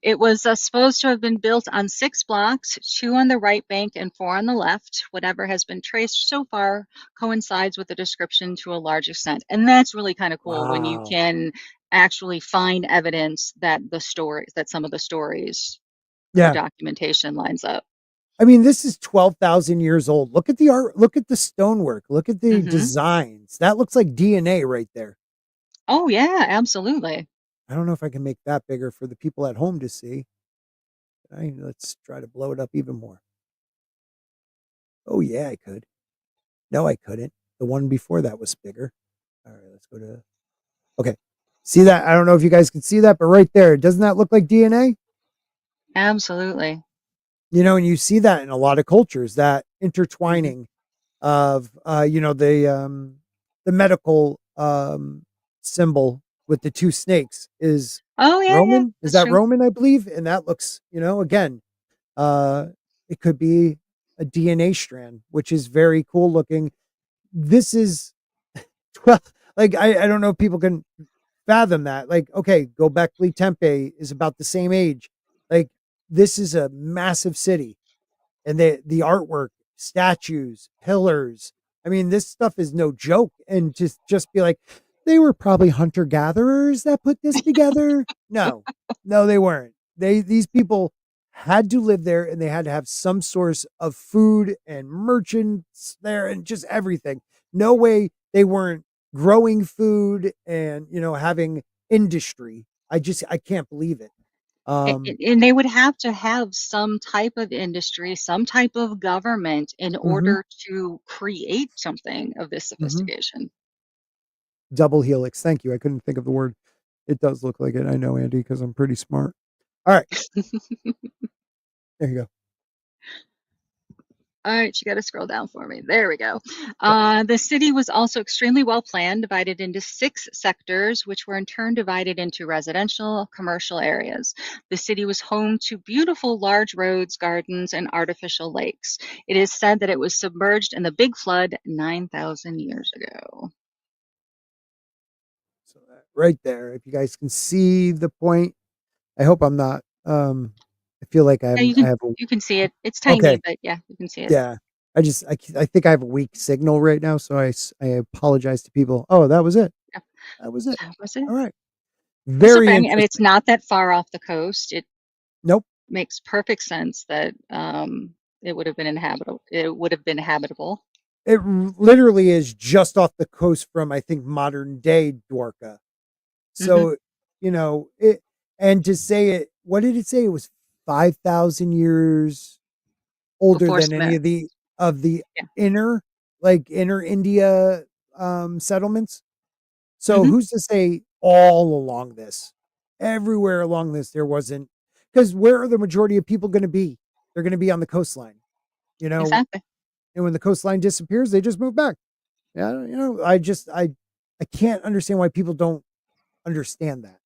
It was supposed to have been built on 6 blocks, 2 on the right bank and 4 on the left. Whatever has been traced so far coincides with the description to a large extent. And that's really kind of cool when you Wow. can actually find evidence that some of the stories or Yeah. documentation lines up. I mean, this is 12,000 years old. Look at the art, look at the stonework, look at the Hmm. designs. That looks like DNA right there. Oh, yeah, absolutely. I don't know if I can make that bigger for the people at home to see. Let's try to blow it up even more. Oh, yeah, I could. No, I couldn't. The one before that was bigger. All right, let's go to. Okay. See that? I don't know if you guys can see that, but right there, doesn't that look like DNA? Absolutely. And you see that in a lot of cultures, that Hmm. intertwining of, the medical symbol with the two snakes is Oh, yeah, yeah, Roman. Is that's that true. Roman, I believe? And that looks, again, uh, it could be a DNA strand, which is very cool looking. This is 12, like, I don't know if people can fathom that. Like, okay, Gobekli Tepe is about the same age. Like, this is a massive city, and the artwork, statues, pillars. I mean, this stuff is no joke. And just be like, they were probably hunter gatherers that put this together. No, no, they weren't. These people had to live there, and they had to have some source of food and merchants there and just everything. No way they weren't growing food and having industry. I can't believe it. Um, And they would have to have some type of industry, some type of government in mhm, order to create something of this mhm. sophistication. Double helix. Thank you. I couldn't think of the word. It does look like it. I know, Andy, because I'm pretty smart. All right. There you go. All right, you got to scroll down for me. There we go. Yep. The city was also extremely well planned, divided into 6 sectors, which were in turn divided into residential, commercial areas. The city was home to beautiful large roads, gardens, and artificial lakes. It is said that it was submerged in the Big Flood 9,000 years ago. So that right there, if you guys can see the point, I hope I'm not. I feel like Yeah, I have you can see it. It's a, tiny, okay. but yeah, you can see it. Yeah. I think I have a weak signal right now. So I apologize to people. Oh, that was it. Yeah, That was it. that was it. All right. It's okay. Very I mean, it's interesting. not that far off the coast. It Nope. makes perfect sense that it would have been inhabitable. It would have been habitable. Literally is just off the coast from, I think, modern day Dwarka. Hmm. So, it, and to say it, what did it say? It was 5,000 years older Before than any cement. of the Yeah. inner, like inner India settlements. So Hmm. who's to say all along this, everywhere along this, there wasn't, because where are the majority of people going to be? They're going to be on the coastline, you know, Exactly. and when the coastline disappears, they just move back. Yeah. I can't understand why people don't understand that.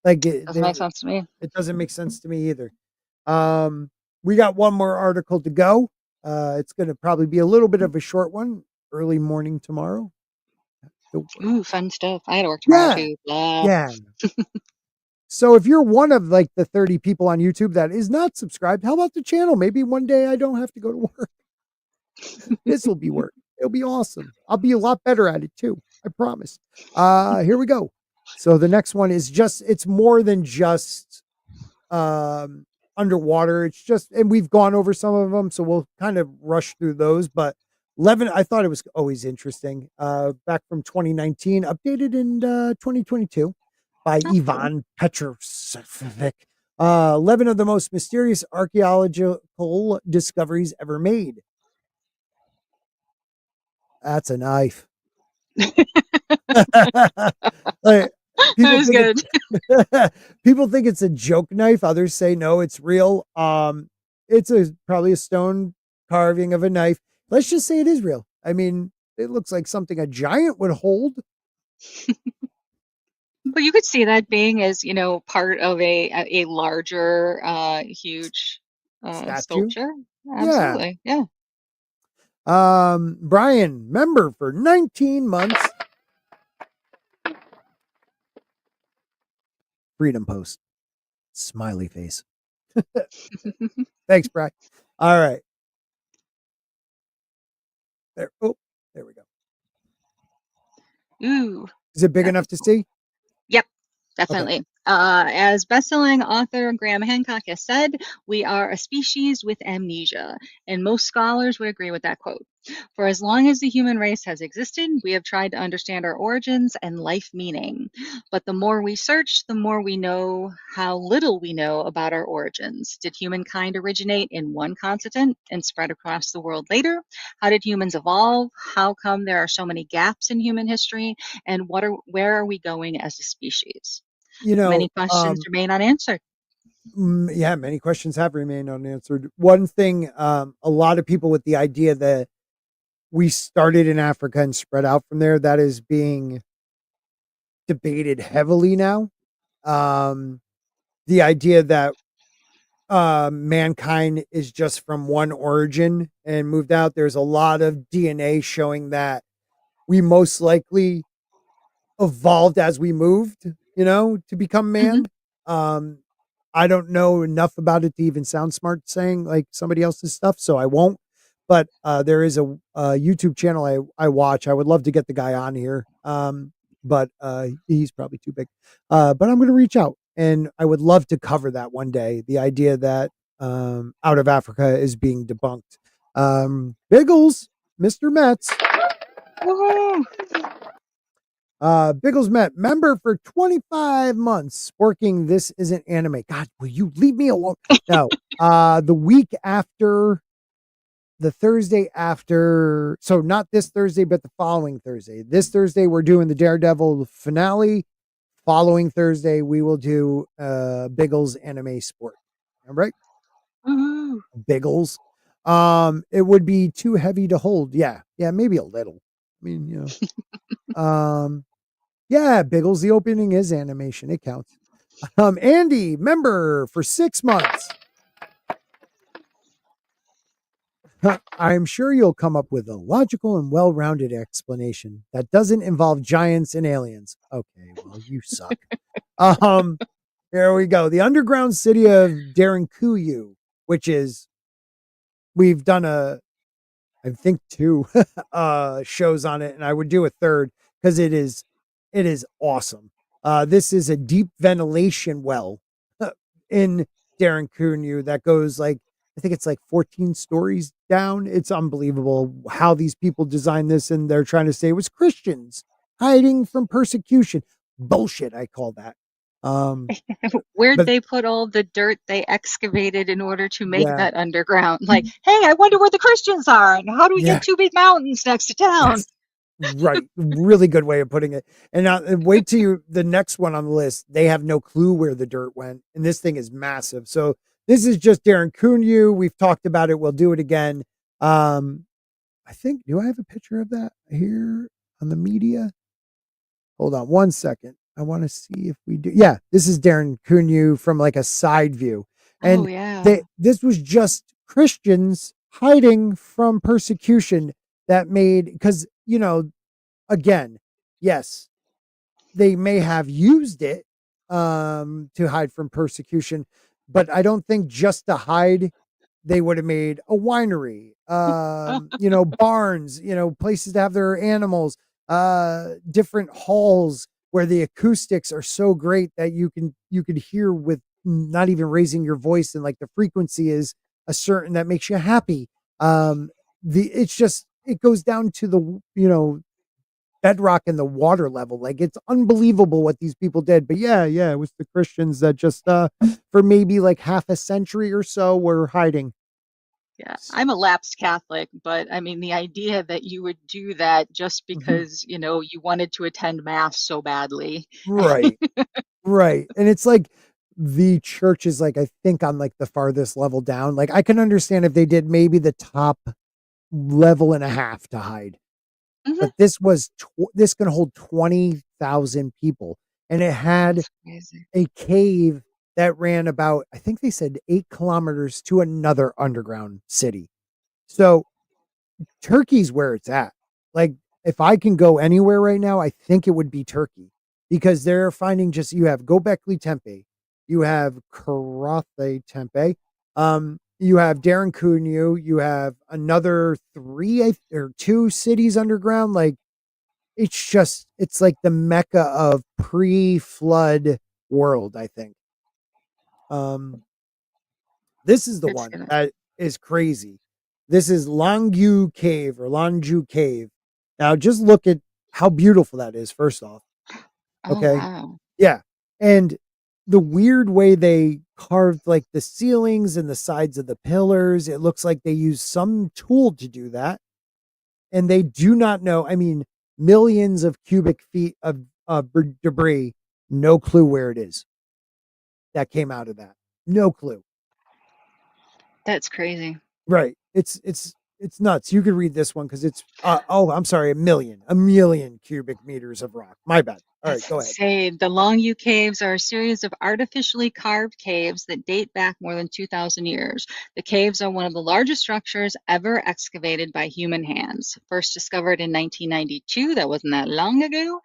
Like Doesn't make sense to me. it doesn't make sense to me either. Um, we got one more article to go. It's going to probably be a little bit of a short one, early morning tomorrow. Don't worry. Ooh, fun stuff. I gotta work tomorrow Yeah. too. Blah. Yeah. So if you're one of like the 30 people on YouTube that is not subscribed, how about the channel? Maybe one day I don't have to go to work. This will be work. It'll be awesome. I'll be a lot better at it too. I promise. Here we go. So the next one is it's more than just um underwater. It's just, and we've gone over some of them, so we'll kind of rush through those. But Levin, I thought it was always interesting. Back from 2019, updated in 2022 by Oh, cool. Ivan Petrovic. 11 of the most mysterious archaeological discoveries ever made. That's a knife. Like, That people was think good. people think it's a joke knife. Others say no, it's real. It's probably a stone carving of a knife. Let's just say it is real. I mean, it looks like something a giant would hold. Well, you could see that being as, part of a larger, huge Statue. sculpture. Yeah. Absolutely. Yeah. Brian, member for 19 months. Freedom Post. Smiley face. Thanks, Brian. All right. There. Oh, there we go. Ooh, Is it big that enough was to cool. see? Yep. Okay. Definitely. As best-selling author Graham Hancock has said, we are a species with amnesia, and most scholars would agree with that quote. For as long as the human race has existed, we have tried to understand our origins and life meaning. But the more we search, the more we know how little we know about our origins. Did humankind originate in one continent and spread across the world later? How did humans evolve? How come there are so many gaps in human history? And where are we going as a species? You Many know, questions remain unanswered. Yeah, many questions have remained unanswered. One thing, a lot of people with the idea that we started in Africa and spread out from there, that is being debated heavily now. Um, the idea that mankind is just from one origin and moved out. There's a lot of DNA showing that we most likely evolved as we moved, to become Hmm. man. Um, I don't know enough about it to even sound smart saying like somebody else's stuff, so I won't. But there is a YouTube channel I watch. I would love to get the guy on here, but he's probably too big. But I'm going to reach out, and I would love to cover that one day. The idea that out of Africa is being debunked. Biggles, Mr. Metz. Woohoo! Biggles Met member for 25 months. Sporking, this isn't anime. God, will you leave me alone? No. The week after, the Thursday after, so not this Thursday, but the following Thursday. This Thursday, we're doing the Daredevil finale. Following Thursday, we will do Biggles Anime Sport. All right, Woohoo! Biggles. It would be too heavy to hold. Yeah, maybe a little. I mean, yeah, Biggles, the opening is animation. It counts. Andy, member for 6 months. I'm sure you'll come up with a logical and well-rounded explanation that doesn't involve giants and aliens. Okay, well, you suck. Um, Here we go. The underground city of Darinkuyu, which is we've done I think two shows on it, and I would do a third because it is awesome. This is a deep ventilation well in Darren Cunyu that goes like I think it's like 14 stories down. It's unbelievable how these people designed this, and they're trying to say it was Christians hiding from persecution. Bullshit, I call that. Um, Where'd but they put all the dirt they excavated in order to make yeah, that underground? Like, hey, I wonder where the Christians are, and how do we get yeah, two big mountains next to town? yes. Right. Really good way of putting it. And now wait till the next one on the list. They have no clue where the dirt went. And this thing is massive. So this is just Darren Cunyu. We've talked about it. We'll do it again. I think, do I have a picture of that here on the media? Hold on one second. I want to see if we do. Yeah, this is Darren Cunyu from like a side view. Oh And yeah. this was just Christians hiding from persecution that made, because, again, yes, they may have used it to hide from persecution, but I don't think just to hide they would have made a winery, barns, places to have their animals, different halls where the acoustics are so great that you could hear with not even raising your voice, and like the frequency is a certain that makes you happy. It goes down to the bedrock and the water level. Like it's unbelievable what these people did. But yeah, it was the Christians that just for maybe like half a century or so were hiding. Yeah, I'm a lapsed Catholic, but I mean, the idea that you would do that just Mhm. because, you wanted to attend mass so badly. Right. Right. And it's like the church is like I think on like the farthest level down. Like I can understand if they did maybe the top level and a half to hide. Hmm. But this can hold 20,000 people, and it had That's crazy. a cave that ran about, I think they said 8 kilometers to another underground city. So Turkey's where it's at. Like, if I can go anywhere right now, I think it would be Turkey because they're finding just you have Gobekli Tepe, you have Karathe Tempe, you have Darren Cunyu, you have another or two cities underground. Like, it's like the mecca of pre-flood world, I think. Um, this is the It's one gonna. that is crazy. This is Longyu Cave or Longju Cave. Now, just look at how beautiful that is, first off. Oh Okay. wow. Yeah. And the weird way they carved like the ceilings and the sides of the pillars, it looks like they used some tool to do that. And they do not know. I mean, millions of cubic feet of debris, no clue where it is that came out of that. No clue. That's crazy. Right. It's nuts. You could read this one because it's I'm sorry, a million cubic meters of rock. My bad. All right, go ahead. Say the Longyou Caves are a series of artificially carved caves that date back more than 2,000 years. The caves are one of the largest structures ever excavated by human hands. First discovered in 1992, that wasn't that long ago.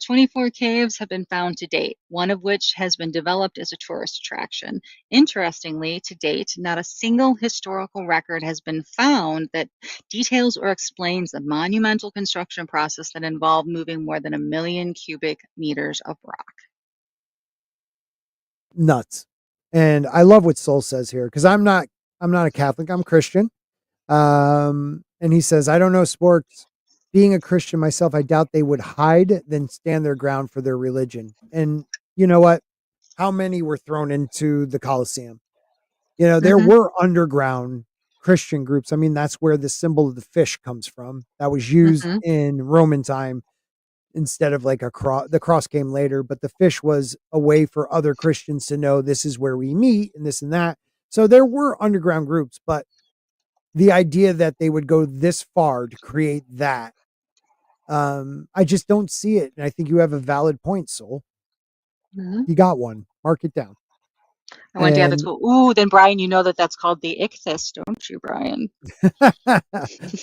24 caves have been found to date, one of which has been developed as a tourist attraction. Interestingly, to date, not a single historical record has been found that details or explains the monumental construction process that involved moving more than 1 million cubic meters of rock. Nuts. And I love what Soul says here because I'm not a Catholic. I'm Christian. And he says, I don't know sporks. Being a Christian myself, I doubt they would hide than stand their ground for their religion. And you know what? How many were thrown into the Colosseum? You know, there Hmm. were underground Christian groups. I mean, that's where the symbol of the fish comes from. That was used Hmm. in Roman time instead of like a cross. The cross came later, but the fish was a way for other Christians to know this is where we meet and this and that. So there were underground groups, but the idea that they would go this far to create that, I just don't see it. And I think you have a valid point, Soul. Hmm. You got one. Mark it down. I went to Catholic And school. Ooh, then Brian, you know that that's called the ichthys, don't you, Brian?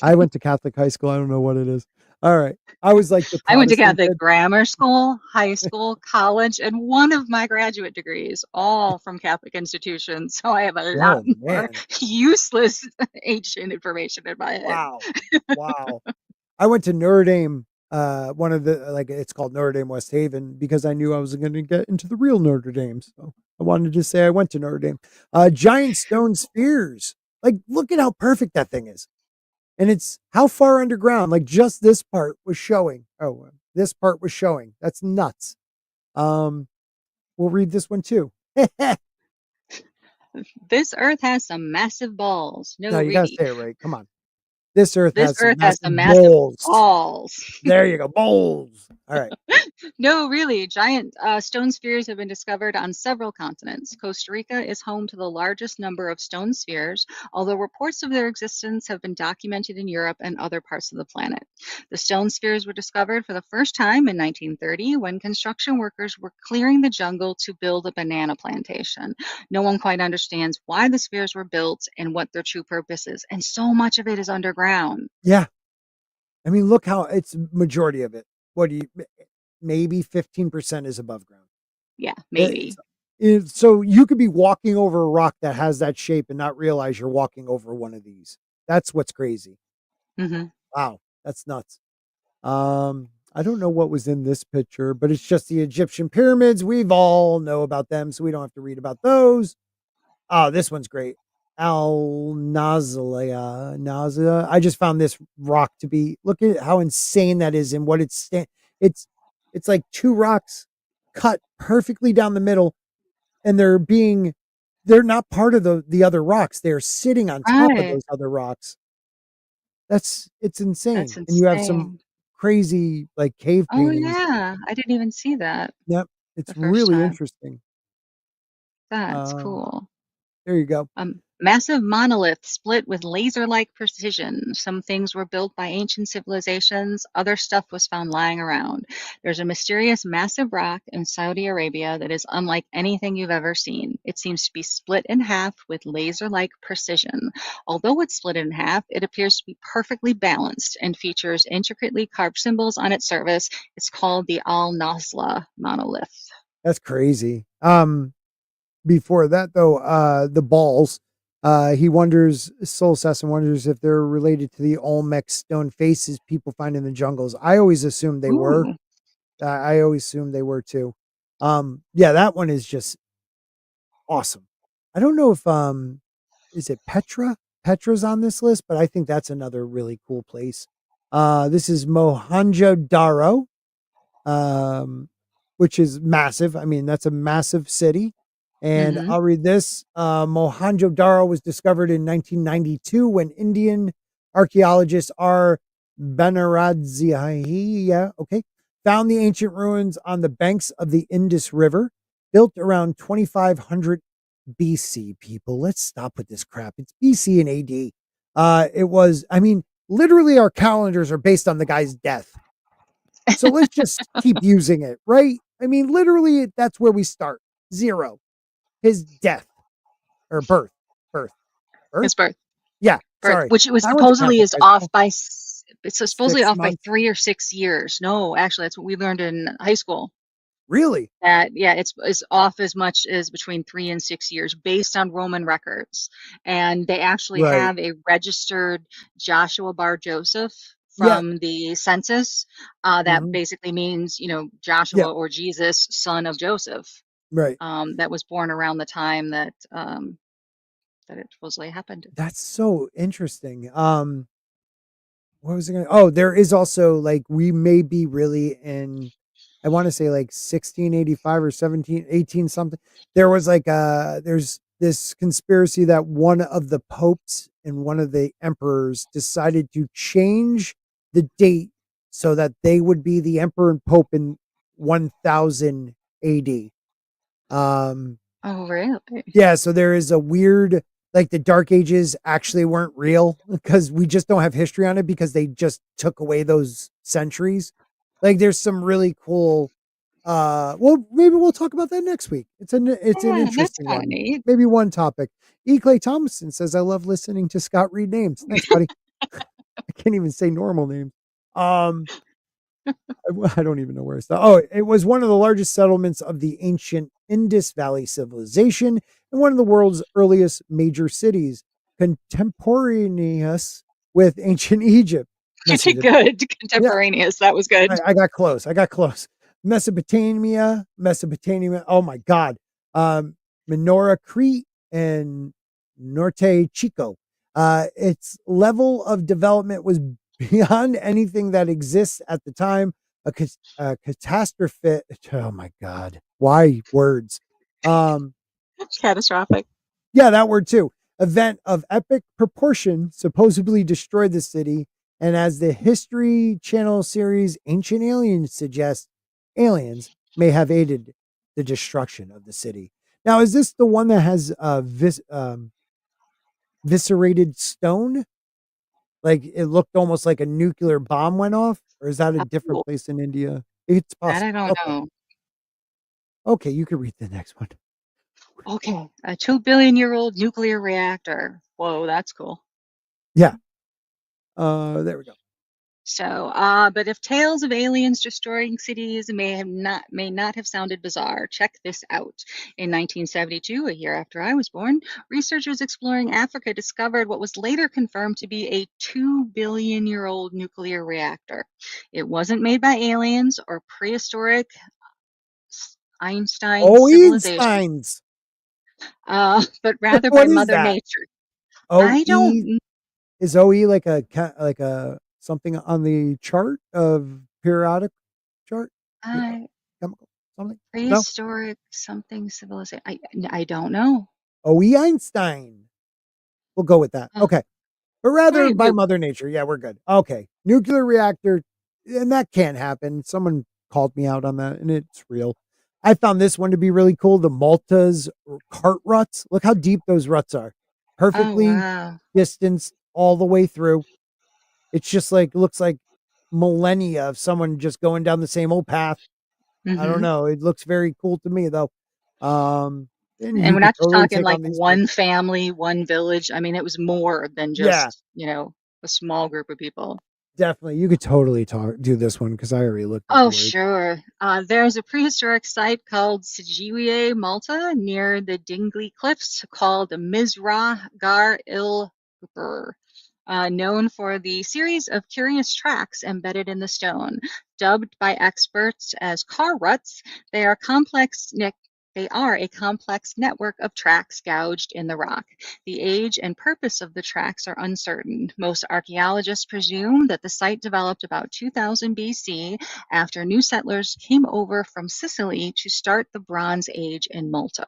I went to Catholic high school. I don't know what it is. All right. I was like the I went to Protestant Catholic kid. grammar school, high school, college, and one of my graduate degrees, all from Catholic institutions. So I have a lot Oh more man. useless ancient information in my head. Wow. Wow. I went to Notre Dame, one of the like it's called Notre Dame West Haven because I knew I was going to get into the real Notre Dame. So I wanted to say I went to Notre Dame. Giant stone spheres. Like, look at how perfect that thing is. And it's how far underground. Like, just this part was showing. Oh, this part was showing. That's nuts. Um, we'll read this one too. This earth has some massive balls. No, No, you gotta really. say it right. Come on. This earth This has some earth has massive some massive balls. balls. There you go. Balls. All right. No, really. Giant stone spheres have been discovered on several continents. Costa Rica is home to the largest number of stone spheres, although reports of their existence have been documented in Europe and other parts of the planet. The stone spheres were discovered for the first time in 1930 when construction workers were clearing the jungle to build a banana plantation. No one quite understands why the spheres were built and what their true purpose is, and so much of it is underground. Yeah. I mean, look how it's majority of it. What do you maybe 15% is above ground. Yeah, It's, maybe. so you could be walking over a rock that has that shape and not realize you're walking over one of these. That's what's crazy. Hmm. Wow, that's nuts. I don't know what was in this picture, but it's just the Egyptian pyramids. We've all know about them, so we don't have to read about those. Oh, this one's great. Al Nazia. I just found this rock to be. Look at how insane that is, and what it's it's like two rocks cut perfectly down the middle, and they're not part of the other rocks. They're sitting on top of Right. those other rocks. It's That's insane, and you have some insane. crazy like cave Oh, paintings. yeah. I didn't even see that Yep, the it's first really time. interesting. That's Um, cool. there you go. Massive monolith split with laser-like precision. Some things were built by ancient civilizations, other stuff was found lying around. There's a mysterious massive rock in Saudi Arabia that is unlike anything you've ever seen. It seems to be split in half with laser-like precision. Although it's split in half, it appears to be perfectly balanced and features intricately carved symbols on its surface. It's called the Al-Nazla monolith. That's crazy. Before that though, the balls, he wonders Soul Assassin wonders if they're related to the Olmec stone faces people find in the jungles. I always assumed they were. Ooh. I always assumed they were too. Yeah, that one is just awesome. I don't know if is it Petra? Petra's on this list, but I think that's another really cool place. This is Mohenjo-Daro, um, which is massive. I mean, that's a massive city. And Mhm. I'll read this. Mohenjo-Daro was discovered in 1992 when Indian archaeologist R. Banaradziah, yeah, okay, found the ancient ruins on the banks of the Indus River, built around 2500 BC. People, let's stop with this crap. It's BC and AD. It was, I mean, literally our calendars are based on the guy's death. So let's just keep using it, right? I mean, literally, that's where we start. Zero. His death or birth. Birth. Birth? His birth. Yeah. Birth, Sorry. which it was I went to supposedly Catholic is high off school. by it's supposedly 6 off by months. 3 or 6 years. No, actually, that's what we learned in high school. Really? That yeah, it's off as much as between 3 and 6 years based on Roman records, and they actually Right. have a registered Joshua Bar Joseph Yeah. from the census. That Hmm. basically means Yeah. Joshua or Jesus, son of Joseph, Right. that was born around the time that it supposedly happened. That's so interesting. What was it going to? Oh, there is also like we may be really in, I want to say like 1685 or 1718 something. There was like there's this conspiracy that one of the popes and one of the emperors decided to change the date so that they would be the emperor and pope in 1000 AD. Um, Oh, really? yeah, so there is a weird, like the Dark Ages actually weren't real because we just don't have history on it because they just took away those centuries. Like there's some really cool well maybe we'll talk about that next week. It's an Yeah, that's interesting kind of one. neat. Maybe one topic. E. Clay Thompson says I love listening to Scott read names. Thanks, buddy. I can't even say normal names. Um I don't even know where it's. Oh, it was one of the largest settlements of the ancient Indus Valley civilization and one of the world's earliest major cities, contemporaneous with ancient Egypt. Good, Yeah, contemporaneous. That was good. I got close. I got close. Mesopotamia. Oh my God. Um, Menorah, Crete, and Norte Chico. Its level of development was beyond anything that exists at the time. A catastrophe. Oh my God. Why words? Um, Catastrophic. yeah, that word too. Event of epic proportion supposedly destroyed the city. And as the History Channel series Ancient Aliens suggests, aliens may have aided the destruction of the city. Now, is this the one that has viscerated stone? Like it looked almost like a nuclear bomb went off? Or is that a different Oh, place in India? It's that I possible. don't Okay. know. Okay, you can read the next one. Okay, a 2 billion-year-old nuclear reactor. Whoa, that's cool. Yeah. There we go. So, but if tales of aliens destroying cities may not have sounded bizarre, check this out. In 1972, a year after I was born, researchers exploring Africa discovered what was later confirmed to be a 2 billion-year-old nuclear reactor. It wasn't made by aliens or prehistoric Einstein Oh, civilization, Einstein's. but rather by What is Mother that? Nature. I OE. don't. Is OE like like a something on the chart of periodic chart? Yeah, I chemical something? No. Prehistoric something civilization. I don't know. OE Einstein. We'll go with that. Oh, Okay. But all rather right. by Mother Nature. Yeah, we're good. Okay. Nuclear reactor, and that can't happen. Someone called me out on that, and it's real. I found this one to be really cool. The Malta's cart ruts. Look how deep those ruts are. Oh Perfectly wow. distanced all the way through. It's just like looks like millennia of someone just going down the same old path. I don't Hmm. know. It looks very cool to me though. Um, and And you we're could not just totally talking take like on these things. one family, one village. I mean, it was more than Yeah, just, a small group of people. definitely. You could totally do this one because I already looked at the Oh, word. sure. There's a prehistoric site called Sijiwie, Malta, near the Dingley Cliffs called Mizrah Gar Il Gubur, known for the series of curious tracks embedded in the stone. Dubbed by experts as car ruts, they are a complex network of tracks gouged in the rock. The age and purpose of the tracks are uncertain. Most archaeologists presume that the site developed about 2000 BC after new settlers came over from Sicily to start the Bronze Age in Malta.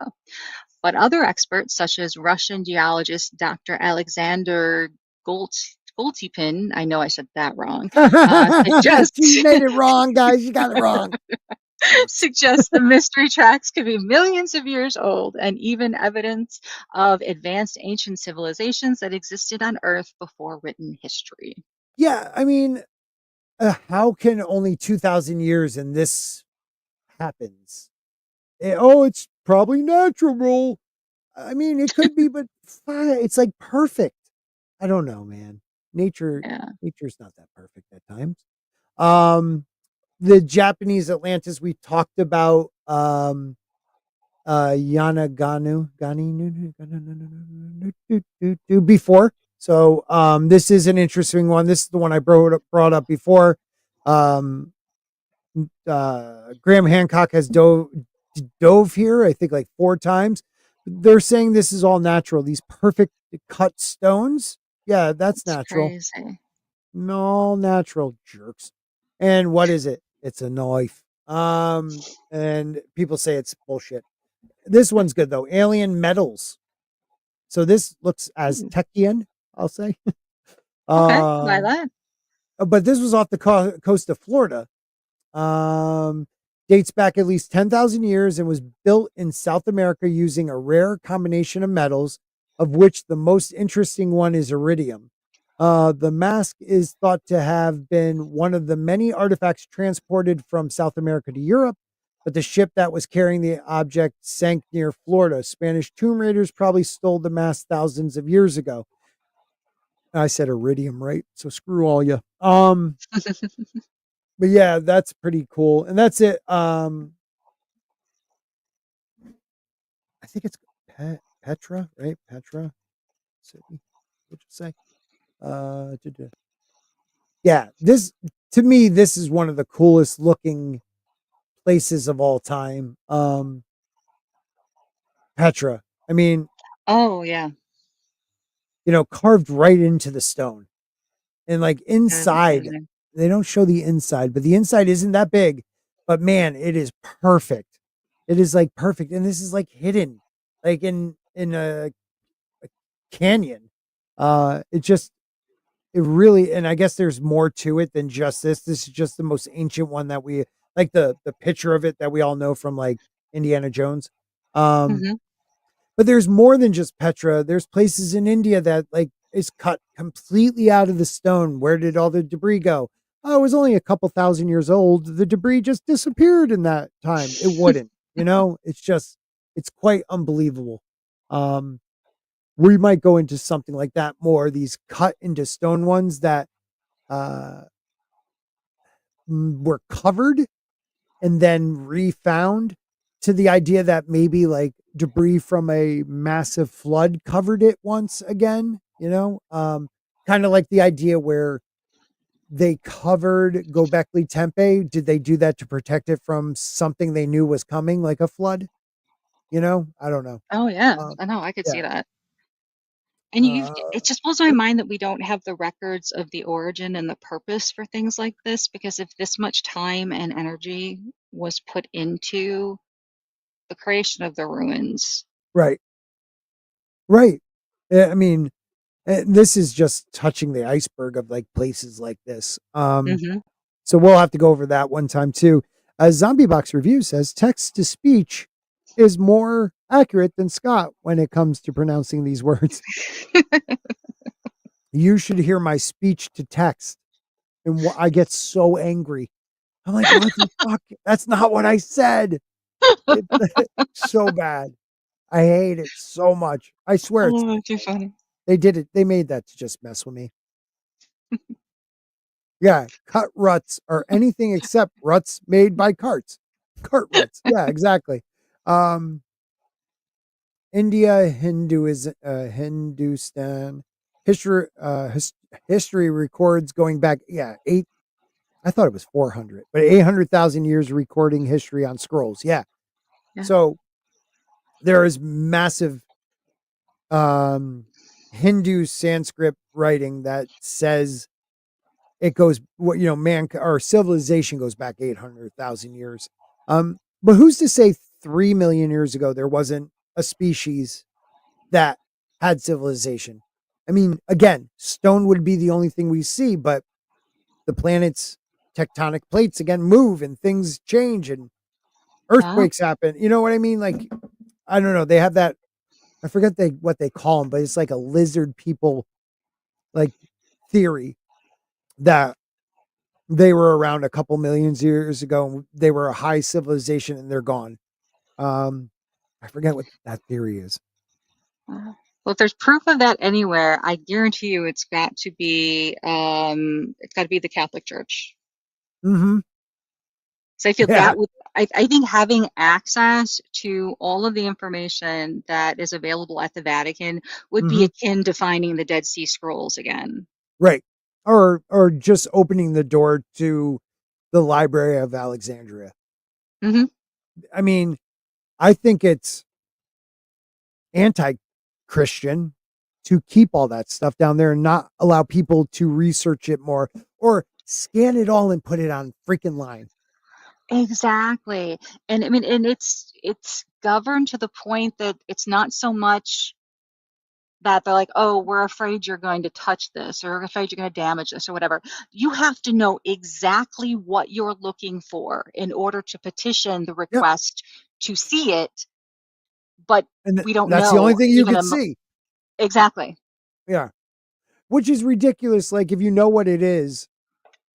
But other experts, such as Russian geologist Dr. Alexander Golt, Goltipin, I know I said that wrong, She suggest made it wrong, guys. You got it wrong. Jerks. suggests the mystery tracks could be millions of years old and even evidence of advanced ancient civilizations that existed on Earth before written history. Yeah, I mean, how can only 2,000 years and this happens? Oh, it's probably natural. I mean, it could be, but it's like perfect. I don't know, man. Nature, Yeah. nature's not that perfect at times. Um, the Japanese Atlantis we talked about. Yanaganu before. So this is an interesting one. This is the one I brought up before. Um, Graham Hancock has dove here, I think like 4 times. They're saying this is all natural. These perfect cut stones. Yeah, that's It's natural. crazy. All natural jerks. And what is it? It's a knife. And people say it's bullshit. This one's good though. Alien metals. So this looks Ooh, Aztecian, I'll say. okay, buy um, that. but this was off the coast of Florida. Um, dates back at least 10,000 years and was built in South America using a rare combination of metals, of which the most interesting one is iridium. The mask is thought to have been one of the many artifacts transported from South America to Europe, but the ship that was carrying the object sank near Florida. Spanish tomb raiders probably stole the mask thousands of years ago. I said iridium, right? So screw all you. But yeah, that's pretty cool. And that's it. I think it's Petra, right? Petra City. What you say? Yeah, this to me, this is one of the coolest looking places of all time. Petra. I mean, Oh yeah, carved right into the stone. And like that's inside, amazing. they don't show the inside, but the inside isn't that big. But man, it is perfect. It is like perfect. And this is like hidden, like in a canyon. It just it really, and I guess there's more to it than just this. This is just the most ancient one that we like the picture of it that we all know from like Indiana Jones. Um, Hmm. but there's more than just Petra. There's places in India that like is cut completely out of the stone. Where did all the debris go? Oh, it was only a couple thousand years old. The debris just disappeared in that time. It wouldn't, it's just it's quite unbelievable. Um, we might go into something like that more. These cut into stone ones that uh were covered and then refound, to the idea that maybe like debris from a massive flood covered it once again, kind of like the idea where they covered Gobekli Tepe. Did they do that to protect it from something they knew was coming, like a flood? I don't know. Oh yeah, Um, I know. I could see yeah. that. And Uh, it just blows my mind that we don't have the records of the origin and the purpose for things like this, because if this much time and energy was put into the creation of the ruins. right. Right. I mean, this is just touching the iceberg of like places like this. Hmm. So we'll have to go over that one time too. Zombie Box Review says text to speech is more accurate than Scott when it comes to pronouncing these words. You should hear my speech to text, and I get so angry. I'm like, what the fuck? That's not what I said. It's so bad. I hate it so much. I swear Oh, too funny. they did it. They made that to just mess with me. Yeah, cut ruts are anything except ruts made by carts. Cart ruts. Yeah, exactly. Um, India, Hinduism, Hindustan history. History records going back. Yeah, eight. I thought it was 400, but 800,000 years recording history on scrolls. Yeah. Yeah. So there is massive Hindu Sanskrit writing that says it goes man or civilization goes back 800,000 years. But who's to say 3 million years ago there wasn't a species that had civilization? I mean, again, stone would be the only thing we see, but the planet's tectonic plates again move and things change and Oh, earthquakes happen. You know what I mean? Like, I don't know. They have that, I forget what they call them, but it's like a lizard people like theory that they were around a couple million years ago. And they were a high civilization, and they're gone. Um, I forget what that theory is. Well, if there's proof of that anywhere, I guarantee you it's got to be the Catholic Church. Mm-hmm. So I feel Yeah. that would, I think having access to all of the information that is available at the Vatican would be Mm-hmm. akin to finding the Dead Sea Scrolls again. Right. Or just opening the door to the Library of Alexandria. Hmm. I mean, I think it's anti-Christian to keep all that stuff down there and not allow people to research it more or scan it all and put it on freaking line. Exactly. And I mean, and it's governed to the point that it's not so much that they're like, oh, we're afraid you're going to touch this or we're afraid you're going to damage this or whatever. You have to know exactly what you're looking for in order to petition the Yep. request to see it, but And we don't that's the only know thing you even could see. exactly. Yeah. Which is ridiculous. Like if you know what it is,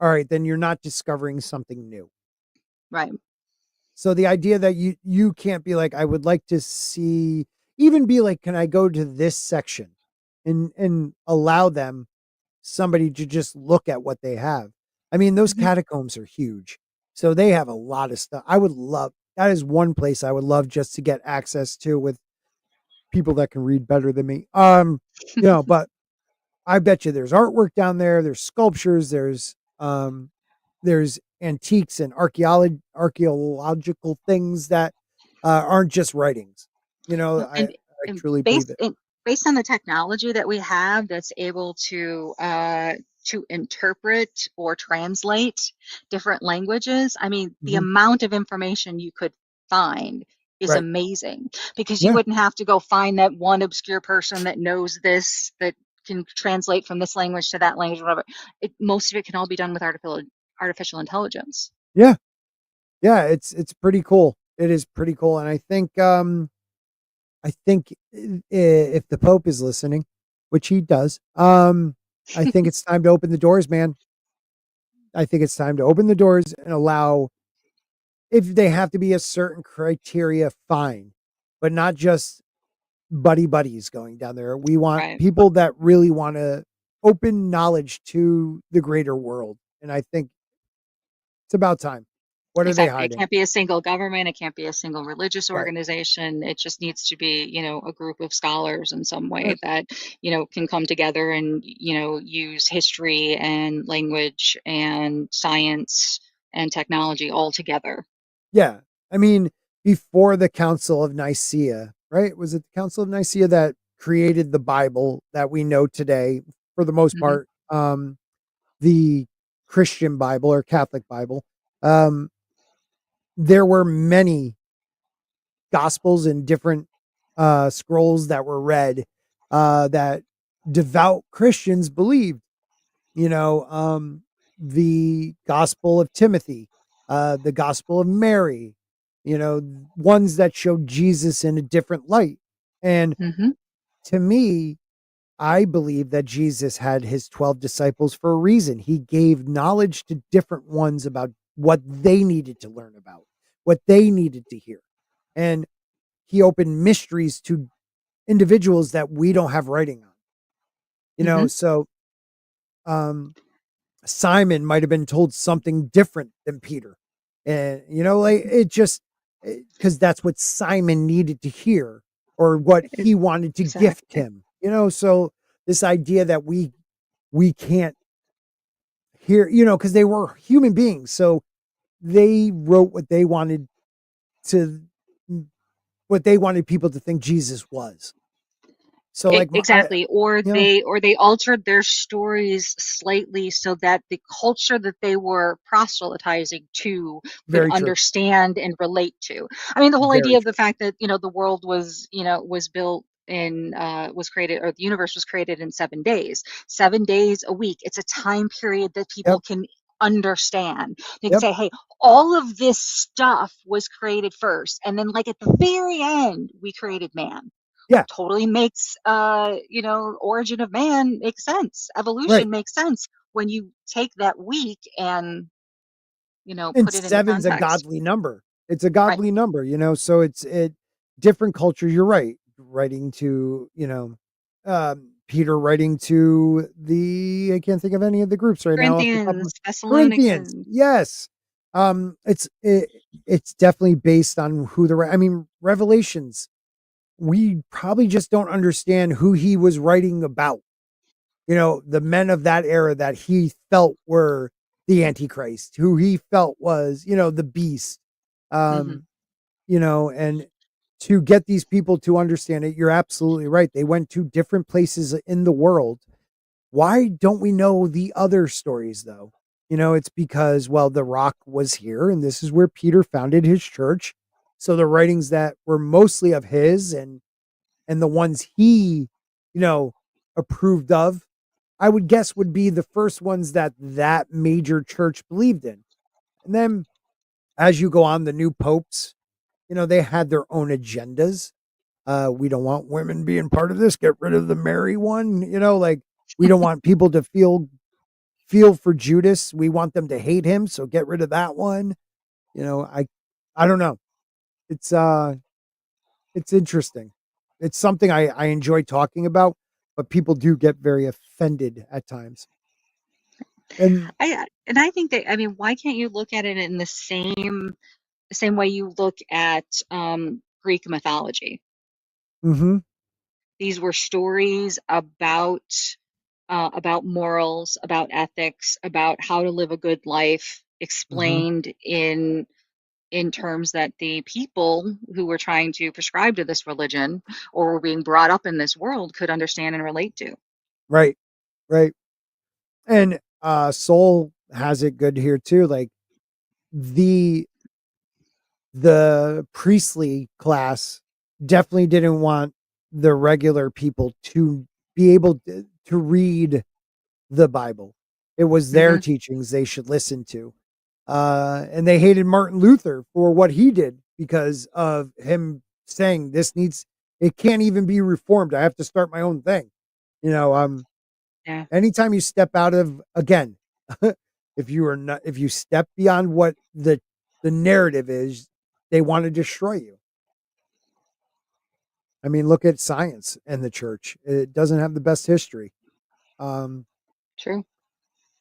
all right, then you're not discovering something new. Right. So the idea that you can't be like, I would like to see, even be like, can I go to this section and allow them somebody to just look at what they have. I mean, those Hmm. catacombs are huge. So they have a lot of stuff. I would love that is one place I would love just to get access to with people that can read better than me. But I bet you there's artwork down there, there's sculptures, there's antiques and archaeological things that aren't just writings. Well, I and truly believe it. based on the technology that we have that's able to interpret or translate different languages, I mean, the Mhm. amount of information you could find is Right. amazing because you Yeah. wouldn't have to go find that one obscure person that knows this, that can translate from this language to that language, whatever. Most of it can all be done with artificial intelligence. Yeah. Yeah, it's pretty cool. It is pretty cool, and I think if the Pope is listening, which he does, I think it's time to open the doors, man. I think it's time to open the doors and allow, if they have to be a certain criteria, fine, but not just buddies going down there. We want Right. people that really want to open knowledge to the greater world, and I think it's about time. What are they Exactly. It hiding? can't be a single government. It can't be a single religious Right. organization. It just needs to be, a group of scholars in some way Right. that, can come together and, use history and language and science and technology all together. Yeah. I mean, before the Council of Nicaea, right? Was it the Council of Nicaea that created the Bible that we know today for the most Hmm. part? The Christian Bible or Catholic Bible. Um, there were many gospels and different scrolls that were read that devout Christians believed. You know, the Gospel of Timothy, the Gospel of Mary, ones that showed Jesus in a different light. And Hmm. to me, I believe that Jesus had his 12 disciples for a reason. He gave knowledge to different ones about what they needed to learn about, what they needed to hear. And he opened mysteries to individuals that we don't have writing on. Hmm. So um Simon might have been told something different than Peter. And, like it just because that's what Simon needed to hear or what he wanted to gift Exactly. him, So this idea that we can't hear, because they were human beings. So they wrote to what they wanted people to think Jesus was. So like Exactly. Or you know, they altered their stories slightly so that the culture that they were proselytizing to could very true. understand and relate to. I mean, the whole Very idea of the true. fact that, the world was built in was created, or the universe was created in 7 days. 7 days a week. It's a time period that people Yep. can understand. They can Yep. say, hey, all of this stuff was created first. And then like at the very end, we created man. Yeah. Totally makes origin of man makes sense, Right. evolution makes sense. when you take that week and, And put it into seven's a context. godly number. It's a Right. godly number, so it different cultures, you're right. Writing to, Peter writing to the I can't think of any of the groups right now off the top of my Corinthians, Corinthians. Thessalonican. Yes. It's definitely based on who I mean, Revelations, we probably just don't understand who he was writing about. The men of that era that he felt were the Antichrist, who he felt was, the beast. Hmm. Um, and to get these people to understand it, you're absolutely right. They went to different places in the world. Why don't we know the other stories though? It's because, well, the rock was here and this is where Peter founded his church. So the writings that were mostly of his and the ones he, you know, approved of, I would guess would be the first ones that major church believed in. And then as you go on, the new popes, they had their own agendas. We don't want women being part of this. Get rid of the Mary one. Like we don't want people to feel for Judas. We want them to hate him. So get rid of that one. I don't know. It's it's interesting. It's something I enjoy talking about, but people do get very offended at times. And And I think that, I mean, why can't you look at it in the same way you look at Greek mythology? mhm, These were stories about morals, about ethics, about how to live a good life, mhm, explained in terms that the people who were trying to prescribe to this religion or were being brought up in this world could understand and relate to. right, right. And Soul has it good here too. Like the the priestly class definitely didn't want the regular people to be able to read the Bible. It was their Hmm. teachings they should listen to. And they hated Martin Luther for what he did because of him saying it can't even be reformed. I have to start my own thing. You know, um, Yeah, Anytime you step out of, again, if you step beyond what the narrative is, they want to destroy you. I mean, look at science and the church. It doesn't have the best history. Um, true.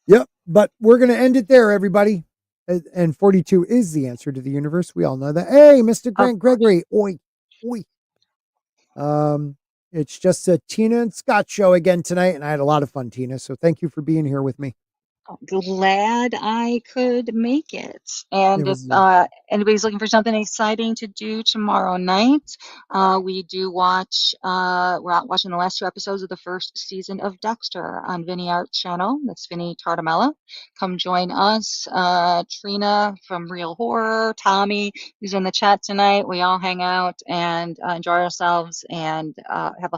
Yep, but we're going to end it there, everybody. And 42 is the answer to the universe. We all know that. Hey, Mr. Of Grant course. Gregory. Oi, oi. It's just a Tina and Scott show again tonight, and I had a lot of fun, Tina. So thank you for being here with me. Glad I could make it. It And if was anybody's looking for something exciting to do tomorrow night, we do we're out watching the last two episodes of the first season of Dexter on Vinny Art channel. That's Vinny Tartamella. Come join us. Trina from Real Horror, Tommy, who's in the chat tonight. We all hang out and enjoy ourselves and have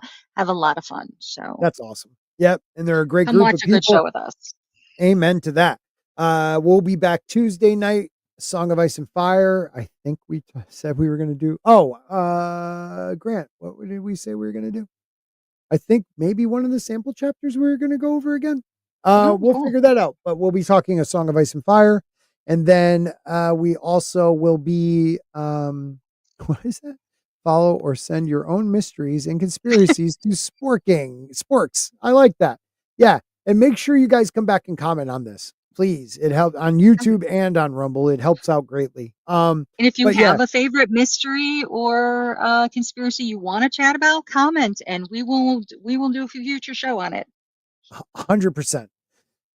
a lot of fun. So That's awesome. Yep, and they're a great come group watch of a good people. show with us. Amen to that. We'll be back Tuesday night. Song of Ice and Fire. I think we said we were going to do. Oh, Grant, what did we say we were going to do? I think maybe one of the sample chapters we were going to go over again. Oh, We'll cool. figure that out, but we'll be talking A Song of Ice and Fire. And then we also will be, what is that? Follow or send your own mysteries and conspiracies to Sporks. I like that. Yeah. And make sure you guys come back and comment on this. Please. It helps on YouTube and on Rumble. It helps out greatly. And if you But yeah, have a favorite mystery or conspiracy you want to chat about, comment, and we will do a future show on it. 100%.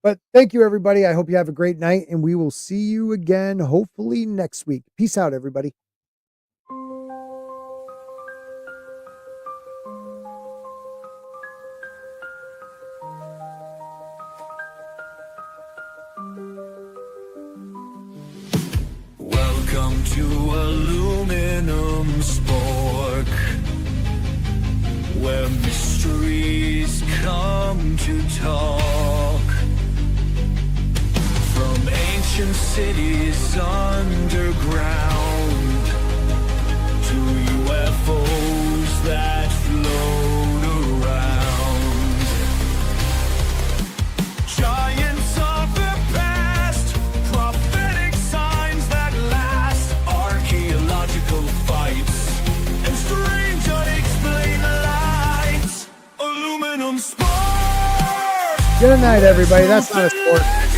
But thank you, everybody. I hope you have a great night, and we will see you again, hopefully next week. Peace out, everybody. Welcome to Aluminum Spork, where mysteries come to talk. From ancient cities underground to UFOs that float around. Giants Good night, everybody. That's not a spork.